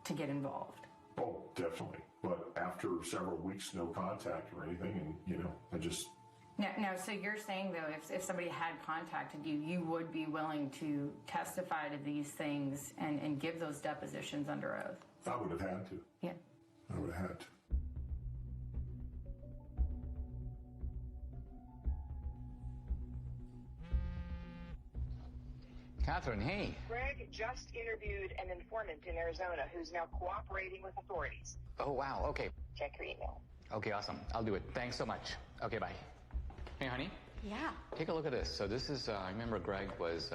to get involved? Oh, definitely. But after several weeks, no contact or anything, and, I just... Now, so you're saying, though, if somebody had contacted you, you would be willing to testify to these things and give those depositions under oath? I would have had to. Yeah. I would have had to. Catherine, hey. Greg just interviewed an informant in Arizona who's now cooperating with authorities. Oh, wow. Okay. Check your email. Okay, awesome. I'll do it. Thanks so much. Okay, bye. Hey, honey. Yeah. Take a look at this. So this is, I remember Greg was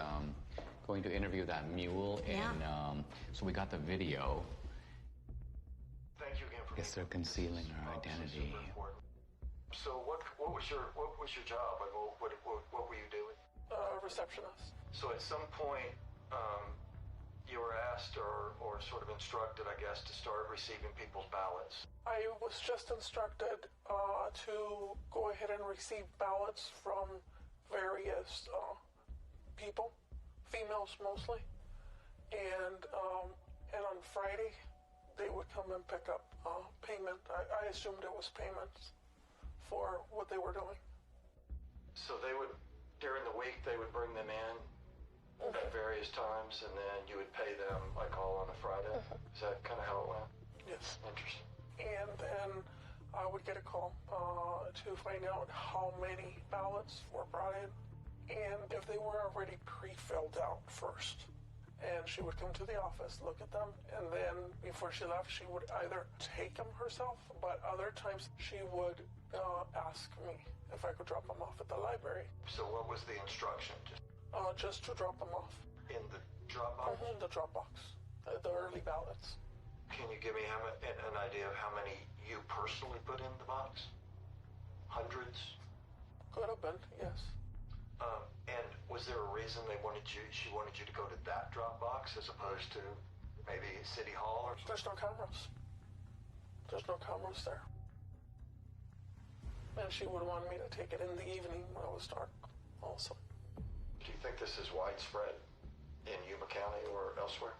going to interview that mule, and so we got the video. Thank you again for. Guess they're concealing her identity. So what was your job? Like, what were you doing? Receptionist. So at some point, you were asked or sort of instructed, I guess, to start receiving people's ballots. I was just instructed to go ahead and receive ballots from various people, females mostly, and on Friday they would come and pick up payment. I assumed it was payments for what they were doing. So they would, during the week, they would bring them in at various times, and then you would pay them, like, all on a Friday? Is that kind of how it went? Yes. Interesting. And then I would get a call to find out how many ballots were brought in and if they were already pre-filled out first. And she would come to the office, look at them, and then before she left, she would either take them herself, but other times she would ask me if I could drop them off at the library. So what was the instruction? Just to drop them off. In the drop box? The drop box. The early ballots. Can you give me an idea of how many you personally put in the box? Hundreds? Could have been, yes. And was there a reason she wanted you to go to that drop box as opposed to maybe City Hall or something? There's no cameras. There's no cameras there. And she would want me to take it in the evening when it was dark also. Do you think this is widespread in Yuma County or elsewhere?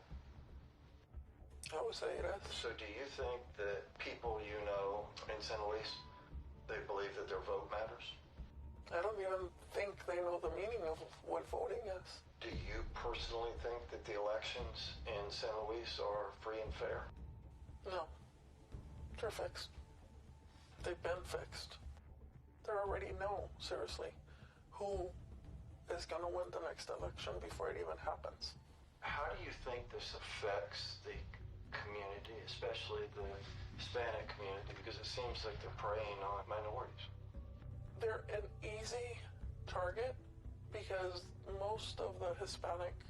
I would say it is. So do you think that people you know in San Luis, they believe that their vote matters? I don't even think they know the meaning of what voting is. Do you personally think that the elections in San Luis are free and fair? No. They're fixed. they've been fixed. They already know, seriously, who is going to win the next election before it even happens. How do you think this affects the community, especially the Hispanic community, because it seems like they're preying on minorities? They're an easy target because most of the Hispanics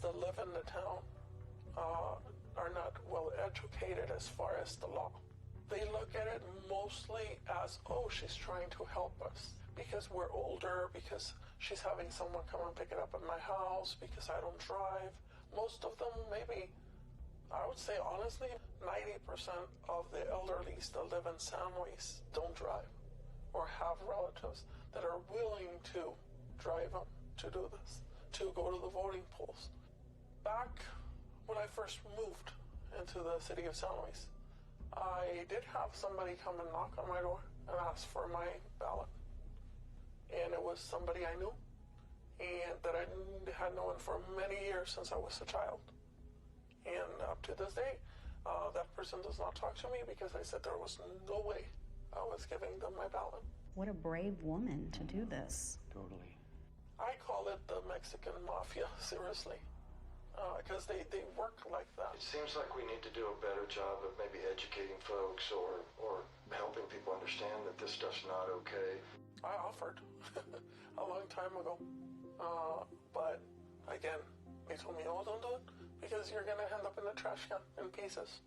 that live in the town are not well educated as far as the law. They look at it mostly as, oh, she's trying to help us because we're older, because she's having someone come and pick it up at my house, because I don't drive. Most of them, maybe, I would say honestly, 90% of the elderlies that live in San Luis don't drive or have relatives that are willing to drive them to do this, to go to the voting polls. Back when I first moved into the city of San Luis, I did have somebody come and knock on my door and ask for my ballot. And it was somebody I knew and that I had known for many years since I was a child. And up to this day, that person does not talk to me because I said there was no way I was giving them my ballot. What a brave woman to do this. Totally. I call it the Mexican mafia, seriously, because they work like that. It seems like we need to do a better job of maybe educating folks or helping people understand that this stuff's not okay. I offered a long time ago, but again, they told me, oh, don't do it, because you're going to end up in the trash can in pieces.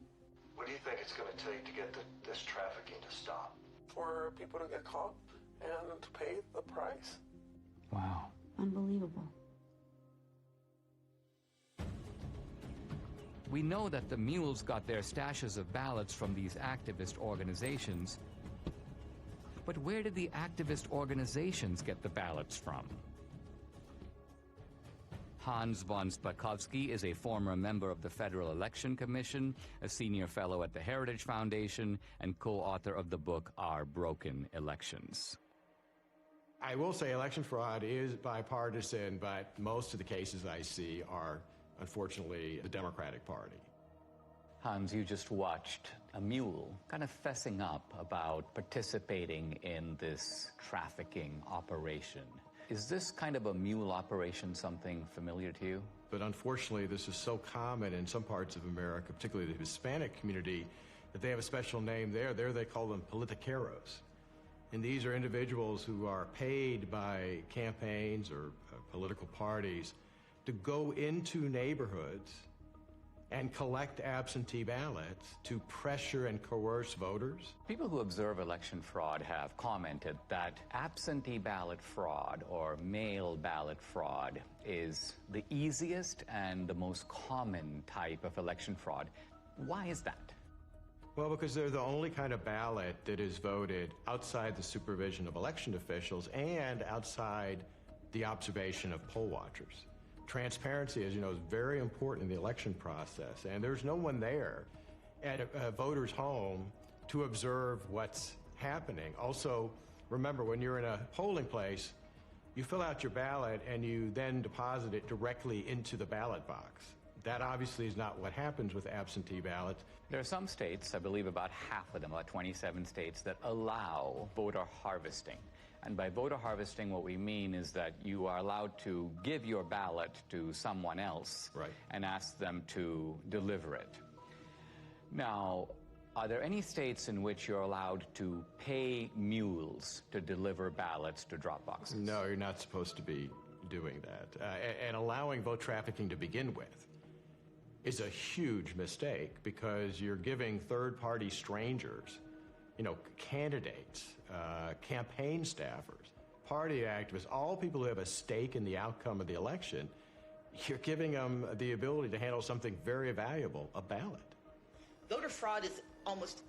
What do you think it's going to take to get this trafficking to stop? For people to get caught and to pay the price. Wow. Unbelievable. We know that the mules got their stashes of ballots from these activist organizations. But where did the activist organizations get the ballots from? Hans von Spakovsky is a former member of the Federal Election Commission, a senior fellow at the Heritage Foundation, and co-author of the book Our Broken Elections. I will say election fraud is bipartisan, but most of the cases I see are, unfortunately, the Democratic Party. Hans, you just watched a mule kind of fessing up about participating in this trafficking operation. Is this kind of a mule operation something familiar to you? But unfortunately, this is so common in some parts of America, particularly the Hispanic community, that they have a special name there. There they call them politiqueros. And these are individuals who are paid by campaigns or political parties to go into neighborhoods and collect absentee ballots to pressure and coerce voters. People who observe election fraud have commented that absentee ballot fraud or mail ballot fraud is the easiest and the most common type of election fraud. Why is that? Well, because they're the only kind of ballot that is voted outside the supervision of election officials and outside the observation of poll watchers. Transparency, as you know, is very important in the election process, and there's no one there at a voter's home to observe what's happening. Also, remember, when you're in a polling place, you fill out your ballot and you then deposit it directly into the ballot box. That obviously is not what happens with absentee ballots. There are some states, I believe about half of them, about 27 states, that allow voter harvesting. And by voter harvesting, what we mean is that you are allowed to give your ballot to someone else and ask them to deliver it. Now, are there any states in which you're allowed to pay mules to deliver ballots to drop boxes? No, you're not supposed to be doing that. And allowing vote trafficking to begin with is a huge mistake because you're giving third-party strangers, you know, candidates, campaign staffers, party activists, all people who have a stake in the outcome of the election, you're giving them the ability to handle something very valuable, a ballot. Voter fraud is almost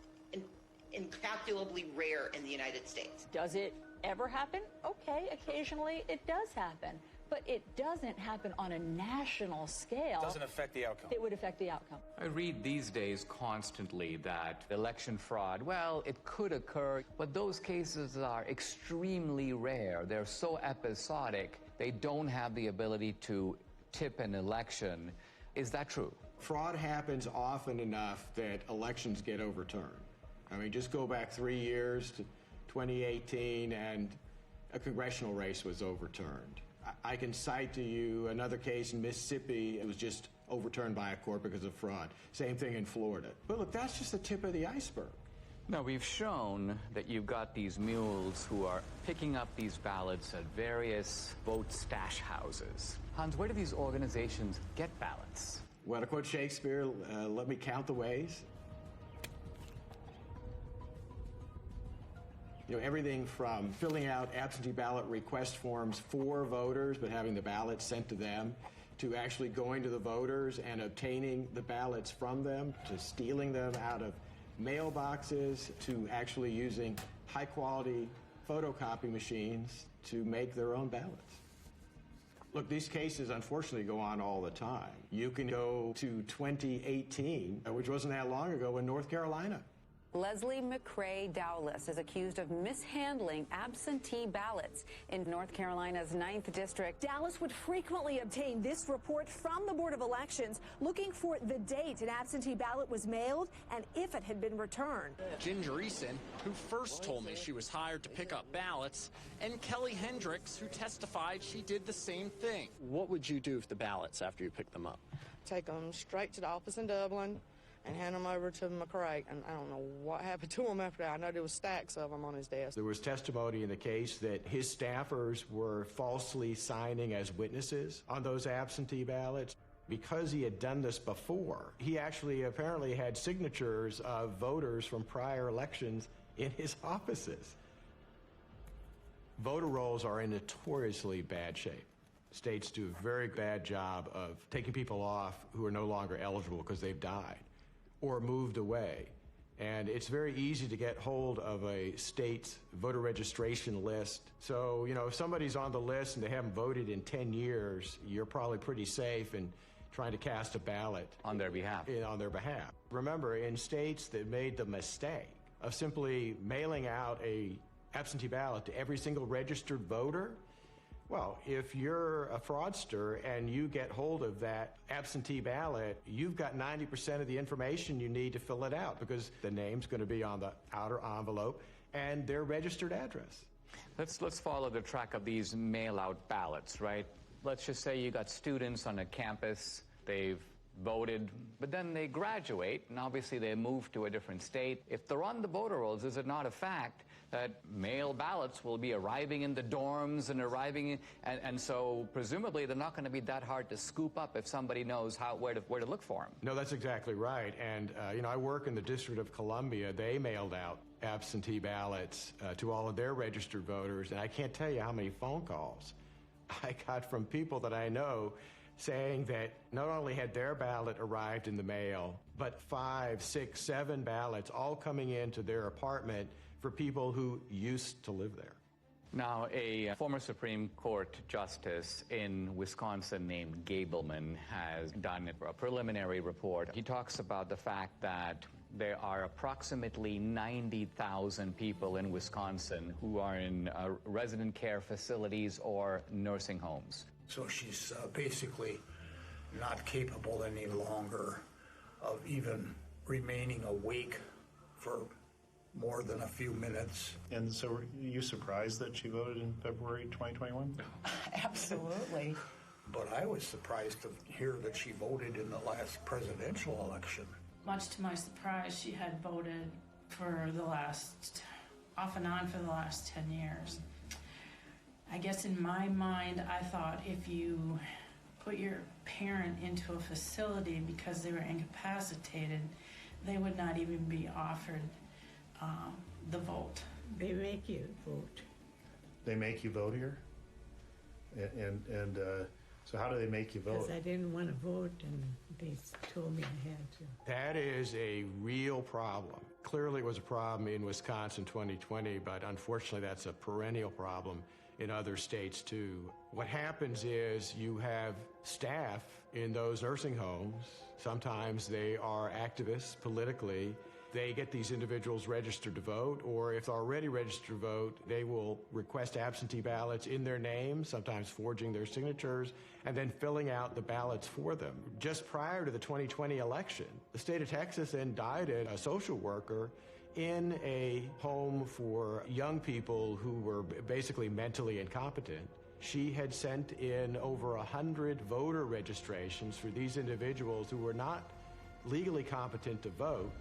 incalculably rare in the United States. Does it ever happen? Okay, occasionally it does happen. But it doesn't happen on a national scale. It doesn't affect the outcome. It would affect the outcome. I read these days constantly that election fraud, well, it could occur, but those cases are extremely rare. They're so episodic, they don't have the ability to tip an election. Is that true? Fraud happens often enough that elections get overturned. I mean, just go back 3 years to 2018 and a congressional race was overturned. I can cite to you another case in Mississippi. It was just overturned by a court because of fraud. Same thing in Florida. But look, that's just the tip of the iceberg. Now, we've shown that you've got these mules who are picking up these ballots at various vote stash houses. Hans, where do these organizations get ballots? Well, to quote Shakespeare, let me count the ways. You know, everything from filling out absentee ballot request forms for voters, but having the ballots sent to them, to actually going to the voters and obtaining the ballots from them, to stealing them out of mailboxes, to actually using high-quality photocopy machines to make their own ballots. Look, these cases unfortunately go on all the time. You can go to 2018, which wasn't that long ago, in North Carolina. Leslie McCrae Dowless is accused of mishandling absentee ballots in North Carolina's 9th District. Dowless would frequently obtain this report from the Board of Elections looking for the date an absentee ballot was mailed and if it had been returned. Ginger Eason, who first told me she was hired to pick up ballots, and Kelly Hendricks, who testified she did the same thing. What would you do with the ballots after you picked them up? Take them straight to the office in Dublin and hand them over to McCrae, and I don't know what happened to him after that. I know there was stacks of them on his desk. There was testimony in the case that his staffers were falsely signing as witnesses on those absentee ballots. Because he had done this before, he actually apparently had signatures of voters from prior elections in his offices. Voter rolls are in notoriously bad shape. States do a very bad job of taking people off who are no longer eligible because they've died or moved away. And it's very easy to get hold of a state's voter registration list. So, you know, if somebody's on the list and they haven't voted in 10 years, you're probably pretty safe in trying to cast a ballot on their behalf. On their behalf. Remember, in states that made the mistake of simply mailing out a absentee ballot to every single registered voter, well, if you're a fraudster and you get hold of that absentee ballot, you've got 90% of the information you need to fill it out because the name's going to be on the outer envelope and their registered address. Let's follow the track of these mail-out ballots, right? Let's just say you got students on a campus, they've voted, but then they graduate, and obviously they move to a different state. If they're on the voter rolls, is it not a fact that mail ballots will be arriving in the dorms and arriving, and so presumably they're not going to be that hard to scoop up if somebody knows where to look for them? No, that's exactly right. And, you know, I work in the District of Columbia. They mailed out absentee ballots to all of their registered voters, and I can't tell you how many phone calls I got from people that I know saying that not only had their ballot arrived in the mail, but 5, 6, 7 ballots all coming into their apartment for people who used to live there. Now, a former Supreme Court justice in Wisconsin named Gableman has done a preliminary report. He talks about the fact that there are approximately 90,000 people in Wisconsin who are in resident care facilities or nursing homes. So she's basically not capable any longer of even remaining awake for more than a few minutes. And so were you surprised that she voted in February 2021? Absolutely. But I was surprised to hear that she voted in the last presidential election. Much to my surprise, she had voted for off and on for the last 10 years. I guess in my mind, I thought if you put your parent into a facility because they were incapacitated, they would not even be offered the vote. They make you vote. They make you vote here? And so how do they make you vote? Because I didn't want to vote, and they told me I had to. That is a real problem. Clearly it was a problem in Wisconsin 2020, but unfortunately that's a perennial problem in other states too. What happens is you have staff in those nursing homes. Sometimes they are activists politically. They get these individuals registered to vote, or if they're already registered to vote, they will request absentee ballots in their name, sometimes forging their signatures, and then filling out the ballots for them. Just prior to the 2020 election, the state of Texas indicted a social worker in a home for young people who were basically mentally incompetent. She had sent in over 100 voter registrations for these individuals who were not legally competent to vote.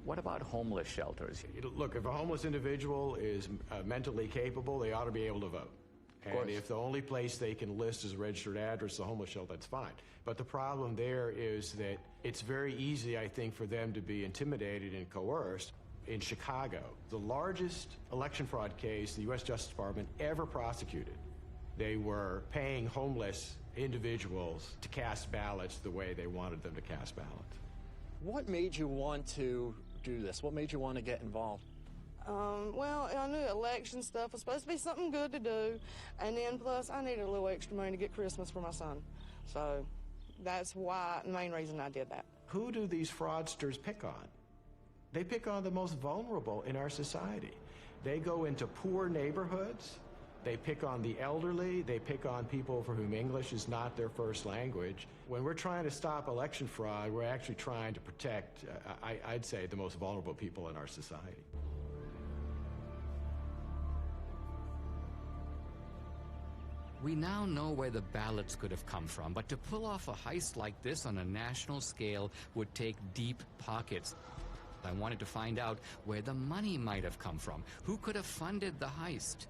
What about homeless shelters? Look, if a homeless individual is mentally capable, they ought to be able to vote. And if the only place they can list as a registered address is a homeless shelter, that's fine. But the problem there is that it's very easy, I think, for them to be intimidated and coerced. In Chicago, the largest election fraud case the U.S. Justice Department ever prosecuted, they were paying homeless individuals to cast ballots the way they wanted them to cast ballots. What made you want to do this? What made you want to get involved? Well, I knew election stuff was supposed to be something good to do, and then plus I needed a little extra money to get Christmas for my son. So that's why, the main reason I did that. Who do these fraudsters pick on? They pick on the most vulnerable in our society. They go into poor neighborhoods, they pick on the elderly, they pick on people for whom English is not their first language. When we're trying to stop election fraud, we're actually trying to protect, I'd say, the most vulnerable people in our society. We now know where the ballots could have come from, but to pull off a heist like this on a national scale would take deep pockets. I wanted to find out where the money might have come from. Who could have funded the heist?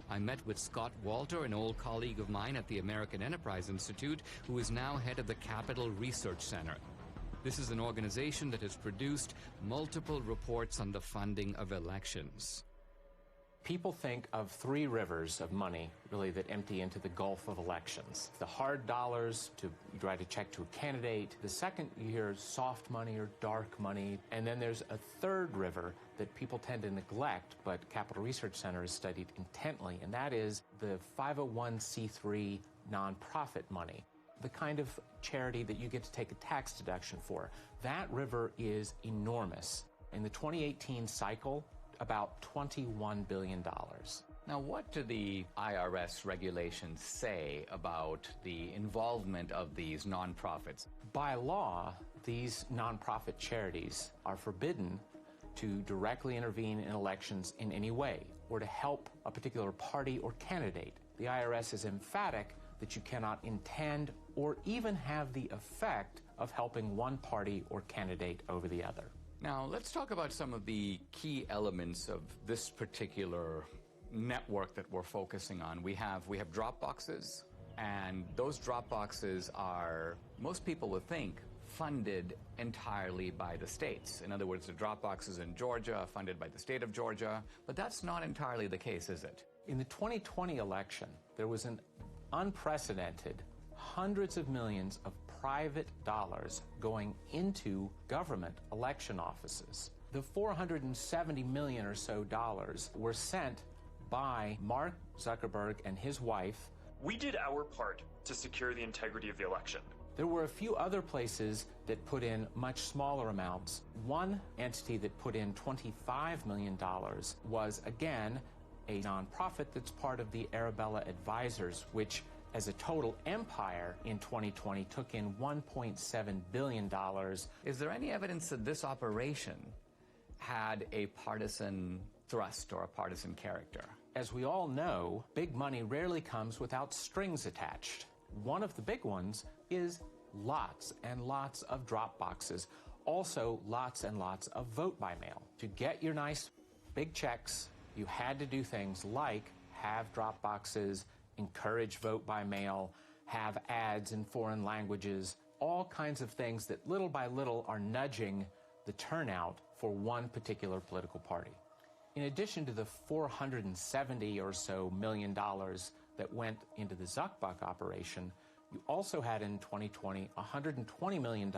I met with Scott Walter, an old colleague of mine at the American Enterprise Institute, who is now head of the Capital Research Center. This is an organization that has produced multiple reports on the funding of elections. People think of three rivers of money, really, that empty into the gulf of elections. The hard dollars to write a check to a candidate. The second, you hear soft money or dark money. And then there's a third river that people tend to neglect, but Capital Research Center has studied intently, and that is the 501c3 nonprofit money, the kind of charity that you get to take a tax deduction for. That river is enormous. In the 2018 cycle, about $21 billion. Now, what do the IRS regulations say about the involvement of these nonprofits? By law, these nonprofit charities are forbidden to directly intervene in elections in any way or to help a particular party or candidate. The IRS is emphatic that you cannot intend or even have the effect of helping one party or candidate over the other. Now, let's talk about some of the key elements of this particular network that we're focusing on. We have drop boxes, and those drop boxes are, most people would think, funded entirely by the states. In other words, the drop boxes in Georgia are funded by the state of Georgia, but that's not entirely the case, is it? In the 2020 election, there was an unprecedented hundreds of millions of private dollars going into government election offices. The $470 million or so dollars were sent by Mark Zuckerberg and his wife. We did our part to secure the integrity of the election. There were a few other places that put in much smaller amounts. One entity that put in $25 million was, again, a nonprofit that's part of the Arabella Advisors, which as a total empire in 2020 took in $1.7 billion. Is there any evidence that this operation had a partisan thrust or a partisan character? As we all know, big money rarely comes without strings attached. One of the big ones is lots and lots of drop boxes. Also, lots and lots of vote by mail. To get your nice big checks, you had to do things like have drop boxes, encourage vote by mail, have ads in foreign languages, all kinds of things that little by little are nudging the turnout for one particular political party. In addition to the $470 or so million that went into the Zuckbuck operation, you also had in 2020 a $120 million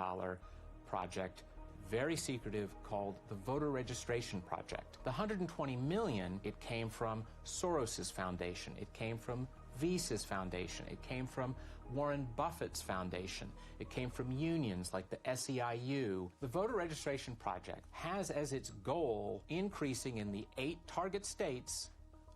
project, very secretive, called the Voter Registration Project. The $120 million, it came from Soros's foundation, it came from Visa's foundation, it came from Warren Buffett's foundation, it came from unions like the SEIU. The Voter Registration Project has as its goal increasing in the 8 target states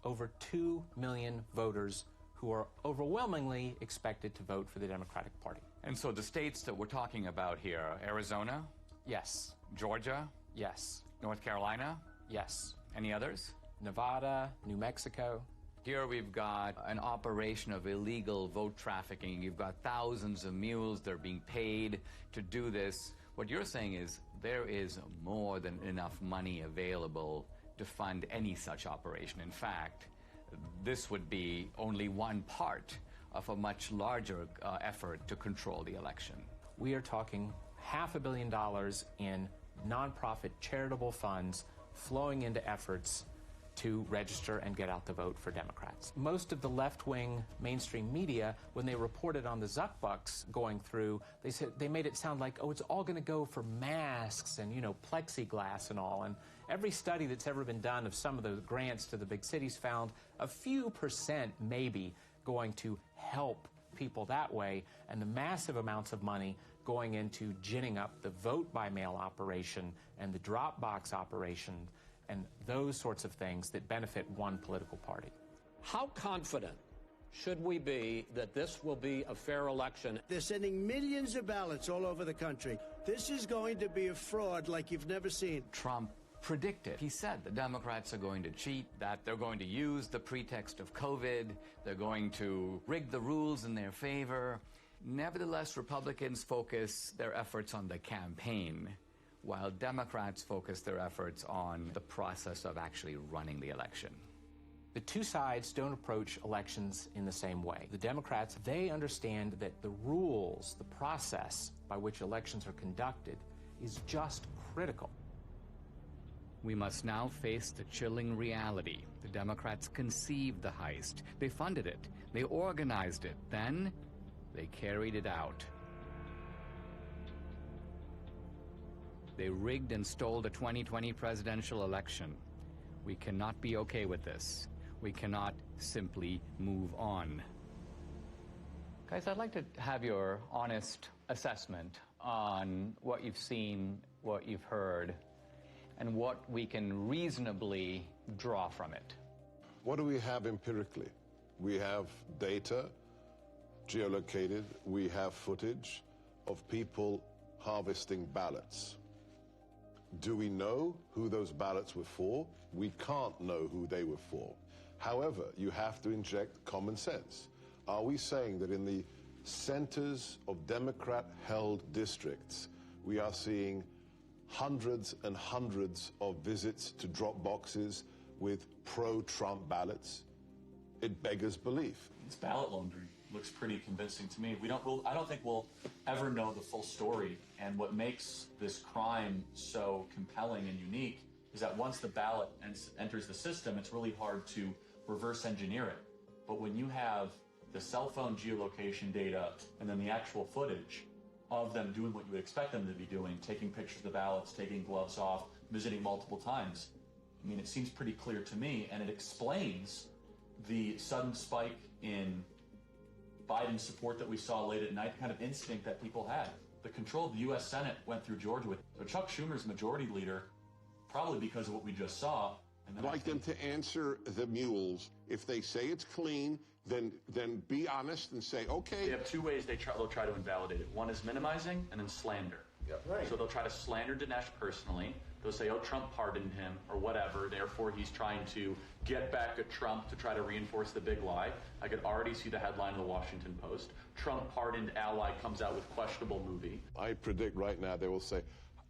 over 2 million voters who are overwhelmingly expected to vote for the Democratic Party. And so the states that we're talking about here, Arizona? Yes. Georgia? Yes. North Carolina? Yes. Any others? Nevada, New Mexico. Here we've got an operation of illegal vote trafficking. You've got thousands of mules. They're being paid to do this. What you're saying is there is more than enough money available to fund any such operation. In fact, this would be only one part of a much larger effort to control the election. We are talking $500 million in nonprofit charitable funds flowing into efforts to register and get out the vote for Democrats. Most of the left-wing mainstream media, when they reported on the Zuck bucks going through, they made it sound like, oh, it's all going to go for masks and, plexiglass and all. And every study that's ever been done of some of the grants to the big cities found a few percent maybe going to help people that way, and the massive amounts of money going into ginning up the vote-by-mail operation and the drop box operation and those sorts of things that benefit one political party. How confident should we be that this will be a fair election? They're sending millions of ballots all over the country. This is going to be a fraud like you've never seen. Trump predicted. He said the Democrats are going to cheat, that they're going to use the pretext of COVID, they're going to rig the rules in their favor. Nevertheless, Republicans focus their efforts on the campaign, while Democrats focus their efforts on the process of actually running the election. The two sides don't approach elections in the same way. The Democrats, they understand that the rules, the process by which elections are conducted is just critical. We must now face the chilling reality. The Democrats conceived the heist. They funded it. They organized it. Then they carried it out. They rigged and stole the 2020 presidential election. We cannot be okay with this. We cannot simply move on. Guys, I'd like to have your honest assessment on what you've seen, what you've heard, and what we can reasonably draw from it. What do we have empirically? We have data, geolocated. We have footage of people harvesting ballots. Do we know who those ballots were for? We can't know who they were for. However, you have to inject common sense. Are we saying that in the centers of Democrat-held districts, we are seeing hundreds and hundreds of visits to drop boxes with pro-Trump ballots? It beggars belief. It's ballot laundering. Looks pretty convincing to me. I don't think we'll ever know the full story. And what makes this crime so compelling and unique is that once the ballot enters the system, it's really hard to reverse engineer it. But when you have the cell phone geolocation data and then the actual footage of them doing what you would expect them to be doing, taking pictures of the ballots, taking gloves off, visiting multiple times, I mean, it seems pretty clear to me, and it explains the sudden spike in Biden's support that we saw late at night, the kind of instinct that people had. The control of the U.S. Senate went through Georgia with Chuck Schumer's majority leader, probably because of what we just saw. I'd like them to answer the mules. If they say it's clean, then be honest and say, okay. They have two ways they'll try to invalidate it. One is minimizing and then slander. Yep. Right. So they'll try to slander Dinesh personally. They'll say, oh, Trump pardoned him or whatever. Therefore, he's trying to get back at Trump to try to reinforce the big lie. I could already see the headline in the Washington Post. Trump pardoned ally comes out with questionable movie. I predict right now they will say,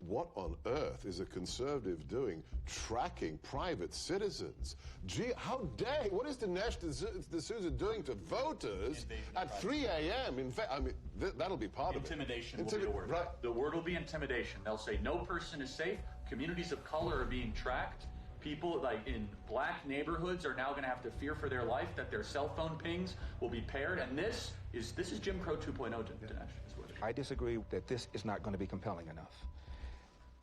what on earth is a conservative doing tracking private citizens? Gee, how dare, what is Dinesh D'Souza doing to voters at 3 a.m.? In fact, I mean, that'll be part of it. Intimidation will be the word. Right. The word will be intimidation. They'll say no person is safe. Communities of color are being tracked. People like in black neighborhoods are now going to have to fear for their life that their cell phone pings will be paired. And this is Jim Crow 2.0, Dinesh. I disagree that this is not going to be compelling enough.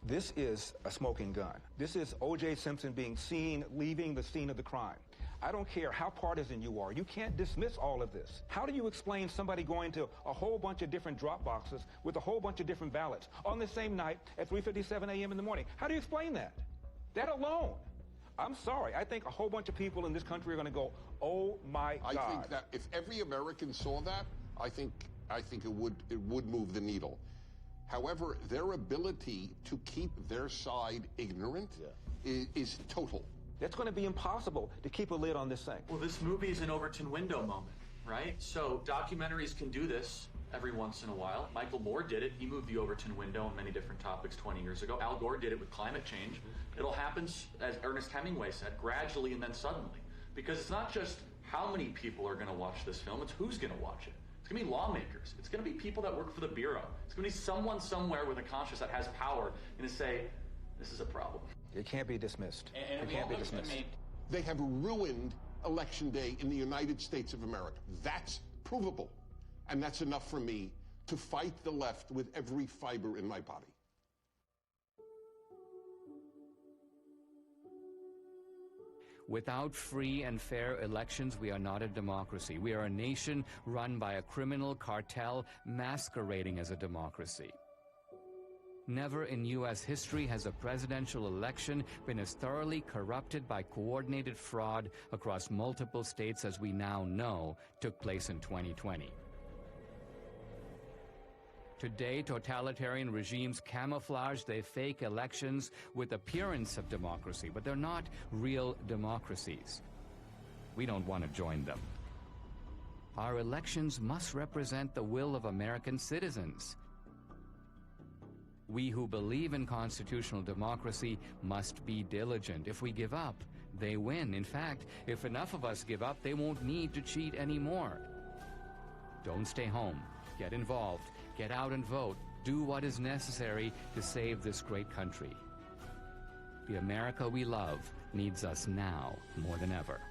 This is a smoking gun. This is O.J. Simpson being seen leaving the scene of the crime. I don't care how partisan you are. You can't dismiss all of this. How do you explain somebody going to a whole bunch of different drop boxes with a whole bunch of different ballots on the same night at 3:57 a.m. in the morning? How do you explain that? That alone. I'm sorry. I think a whole bunch of people in this country are going to go, oh, my God. I think that if every American saw that, I think it would move the needle. However, their ability to keep their side ignorant is total. It's going to be impossible to keep a lid on this thing. Well, this movie is an Overton window moment, right? So documentaries can do this every once in a while. Michael Moore did it. He moved the Overton window on many different topics 20 years ago. Al Gore did it with climate change. It'll happen, as Ernest Hemingway said, gradually and then suddenly. Because it's not just how many people are going to watch this film, it's who's going to watch it. It's going to be lawmakers. It's going to be people that work for the Bureau. It's going to be someone somewhere with a conscience that has power and to say, this is a problem. It can't be dismissed. It can't be dismissed. They have ruined Election Day in the United States of America. That's provable. And that's enough for me to fight the left with every fiber in my body. Without free and fair elections, we are not a democracy. We are a nation run by a criminal cartel masquerading as a democracy. Never in U.S. history has a presidential election been as thoroughly corrupted by coordinated fraud across multiple states as we now know took place in 2020. Today, totalitarian regimes camouflage their fake elections with appearance of democracy, but they're not real democracies. We don't want to join them. Our elections must represent the will of American citizens. We who believe in constitutional democracy must be diligent. If we give up, they win. In fact, if enough of us give up, they won't need to cheat anymore. Don't stay home. Get involved. Get out and vote. Do what is necessary to save this great country. The America we love needs us now more than ever.